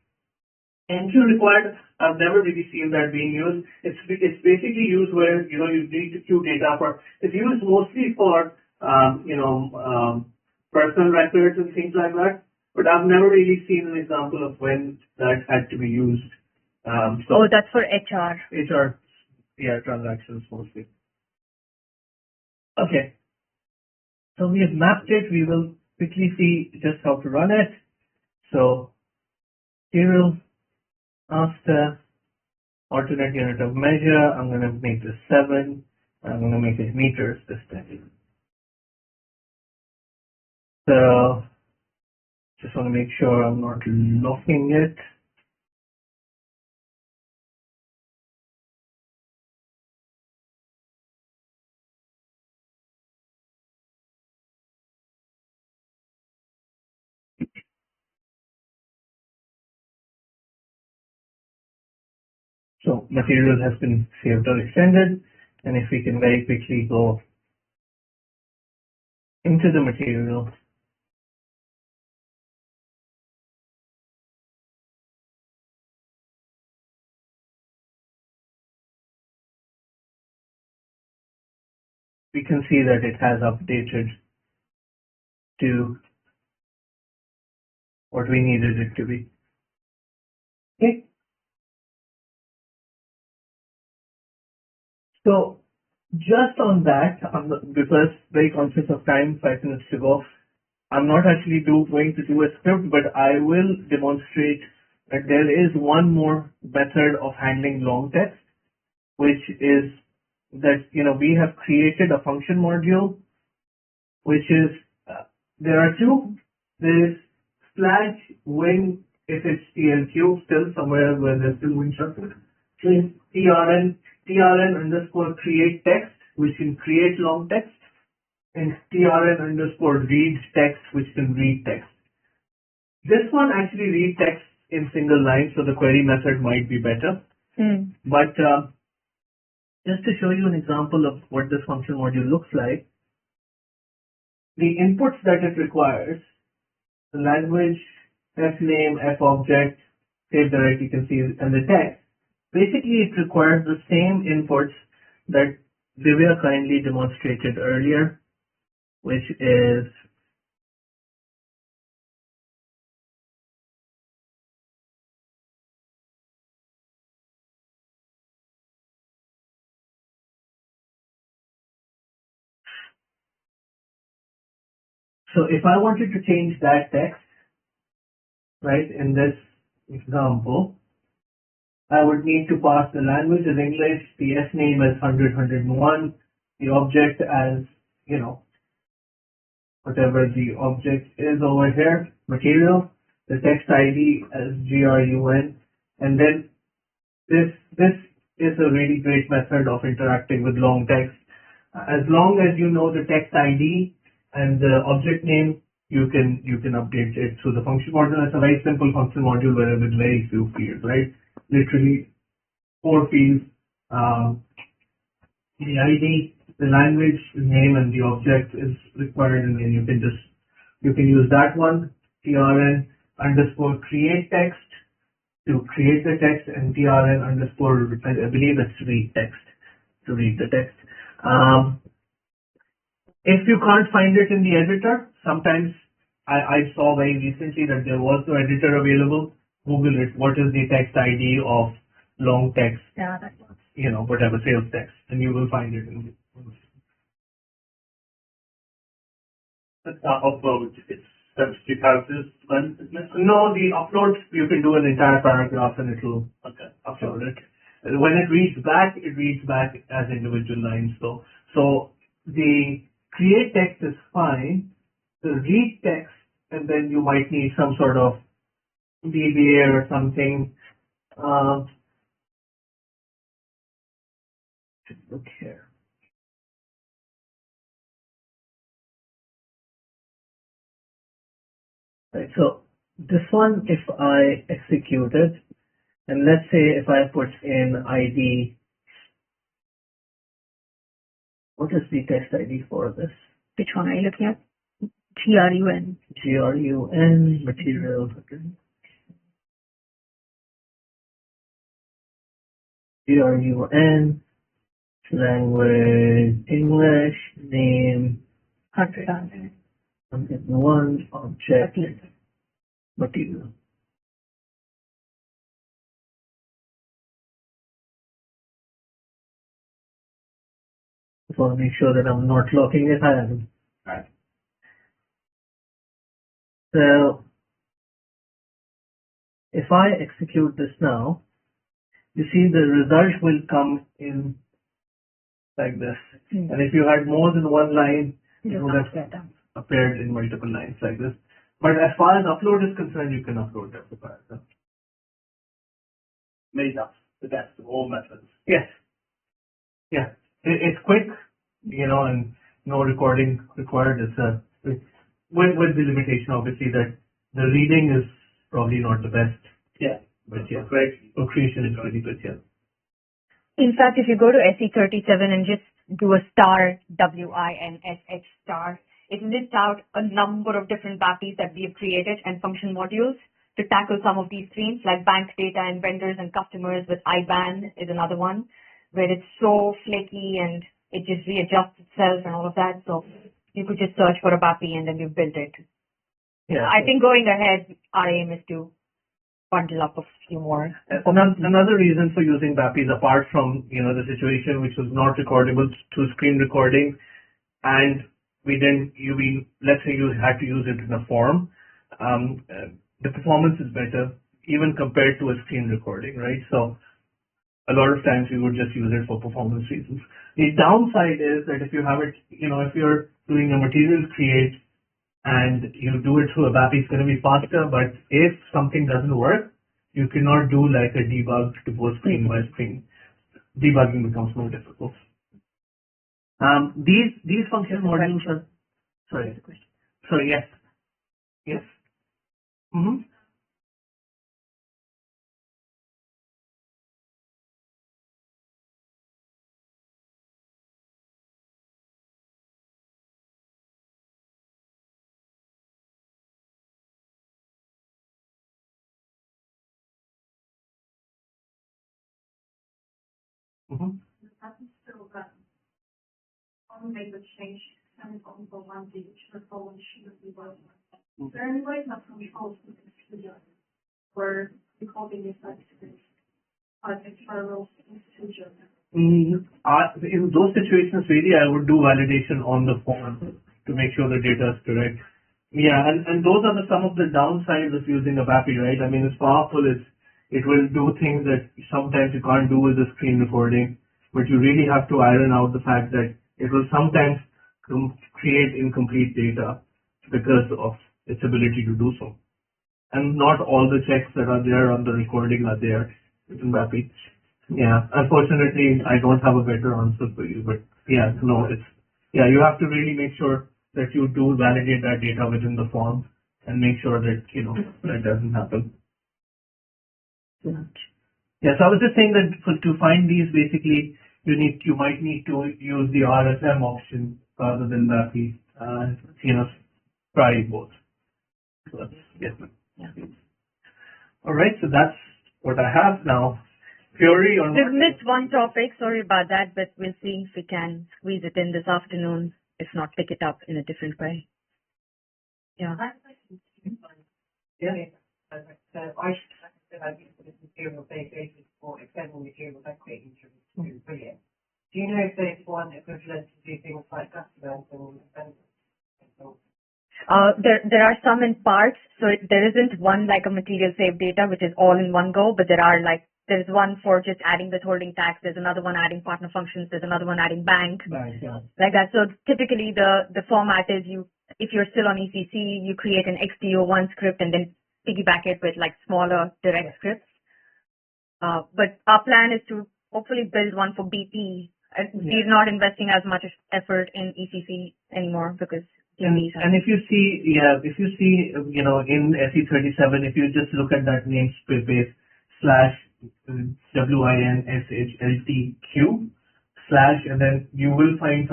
Enqueue required, I've never really seen that being used. It's basically used where you need to queue data for. It's used mostly for personal records and things like that. But I've never really seen an example of when that had to be used. That's for HR. HR, yeah, transactions mostly. Okay. So we have mapped it. We will quickly see just how to run it. So serial master, alternate unit of measure. I'm going to make this 7. I'm going to make it meters this time. So just want to make sure I'm not locking it. So material has been saved or extended, and if we can very quickly go into the material, we can see that it has updated to what we needed it to be. Okay. So just on that, because very conscious of time, 5 minutes to go, I'm not actually going to do a script, but I will demonstrate that there is one more method of handling long text, which is that, we have created a function module, which is, there are two. There is /win if it's TLQ, still somewhere where there's still win shuffle. There's trn underscore create text, which can create long text, and trn underscore read text, which can read text. This one actually read text in single line, so the query method might be better. But just to show you an example of what this function module looks like, the inputs that it requires, the language, fname, object, save direct, you can see, and the text, basically it requires the same inputs that Divya kindly demonstrated earlier, which is so if I wanted to change that text, right, in this example, I would need to pass the language as English, the name as 100, 101, the object as, whatever the object is over here, material, the text ID as GRUN, and then this is a really great method of interacting with long text. As long as you know the text ID and the object name, you can update it through the function module. It's a very simple function module with very few fields, right? Literally 4 fields, the ID, the language, the name, and the object is required, and then you can use that one, trn underscore create text to create the text, and trn underscore, I believe it's read text, to read the text. If you can't find it in the editor, sometimes I saw very recently that there was no editor available. Google it, what is the text ID of long text, Yeah, that works. whatever sales text, and you will find it in That upload, it's 70 characters length, isn't it? No, the upload, you can do an entire paragraph and it will upload it. When it reads back as individual lines. So the create text is fine. The read text, and then you might need some sort of DBA or something. Look here. Right, so this one, if I execute it, and let's say if I put in ID, what is the text ID for this? Which one are you looking at? GRUN. GRUN, material, GRUN, language, English, name, 100. 101, object, material. Just want to make sure that I'm not locking it. I haven't. Right. So if I execute this now, you see the result will come in like this. And if you had more than one line, it would have appeared in multiple lines like this. But as far as upload is concerned, you can upload that to paragraph. Made up the best of all methods. Yes. Yeah. It's quick, and no recording required. It's with the limitation, obviously, that the reading is probably not the best. Yeah. But yeah, Creation creation is pretty good, yeah. In fact, if you go to SE37 and just do a star, WINSH star, it lists out a number of different BAPIs that we have created and function modules to tackle some of these themes, like bank data and vendors and customers with IBAN is another one, where it's so flaky and it just readjusts itself and all of that. So you could just search for a BAPI and then you build it. Yeah. I think going ahead, our aim is to bundle up a few more. Another reason for using BAPIs, apart from, the situation which was not recordable through screen recording, and let's say you had to use it in a form, the performance is better even compared to a screen recording, right? So a lot of times we would just use it for performance reasons. The downside is that if you have it, if you're doing a materials create and you do it through a BAPI, it's going to be faster, but if something doesn't work, you cannot do like a debug to go screen by screen. Debugging becomes more difficult. These function modules are, sorry, yes. Mm-hmm. Mm-hmm. Happens to one language change and on the one which the phone should be working. Is there any way that controls in the studio where recording is like this? External studio. In those situations, really, I would do validation on the phone to make sure the data is correct. Yeah, and those are some of the downsides of using a BAPI, right? I mean, it's powerful. It will do things that sometimes you can't do with the screen recording, but you really have to iron out the fact that it will sometimes create incomplete data because of its ability to do so. And not all the checks that are there on the recording are there in BAPI. Yeah, unfortunately, I don't have a better answer for you, but yeah, no, you have to really make sure that you do validate that data within the form and make sure that, that doesn't happen. Yeah, so I was just saying that to find these, basically, you might need to use the RSM option rather than BAPI, try both. So that's, yeah. All right, so that's what I have now. Fury or We've missed one topic, sorry about that, but we'll see if we can squeeze it in this afternoon. If not, pick it up in a different way. Yeah. Yeah. So I said I use this material databases for external material equity to brilliant. Do you know if there's one equivalent to do things like documents and There are some in parts, so there isn't one like a material save data, which is all in one go, but there's one for just adding withholding tax, there's another one adding partner functions, there's another one adding bank, yeah. like that. So typically the format is if you're still on ECC, you create an XDO1 script and then piggyback it with like smaller direct scripts. But our plan is to hopefully build one for BP. We're not investing as much effort in ECC anymore because And if you see, in SE37, if you just look at that namespace /WINSHLTQ / and then you will find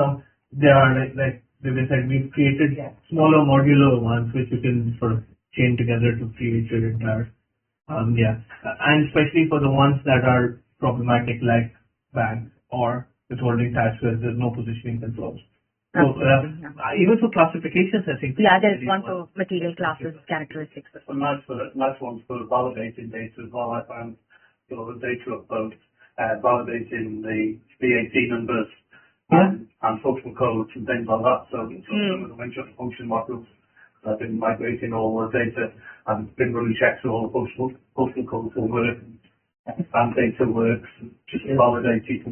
there are like Vivek said, we've created smaller modular ones which you can sort of chain together to create your entire, and especially for the ones that are problematic like bank or withholding tax where there's no positioning controls. So, even for classifications, I think. Yeah, there's one for material classes, characteristics. And that's one for validating data as well. I found the data upload, validating the VAT numbers and functional codes and things like that. So some of the major function modules, I've been migrating all the data and been running checks on all the functional codes will work and data works, just validate it.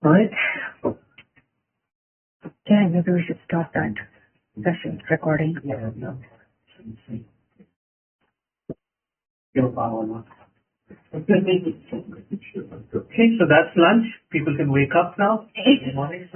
Right. Okay, maybe we should stop that session recording. Yeah. Okay, so that's lunch. People can wake up now. Good morning.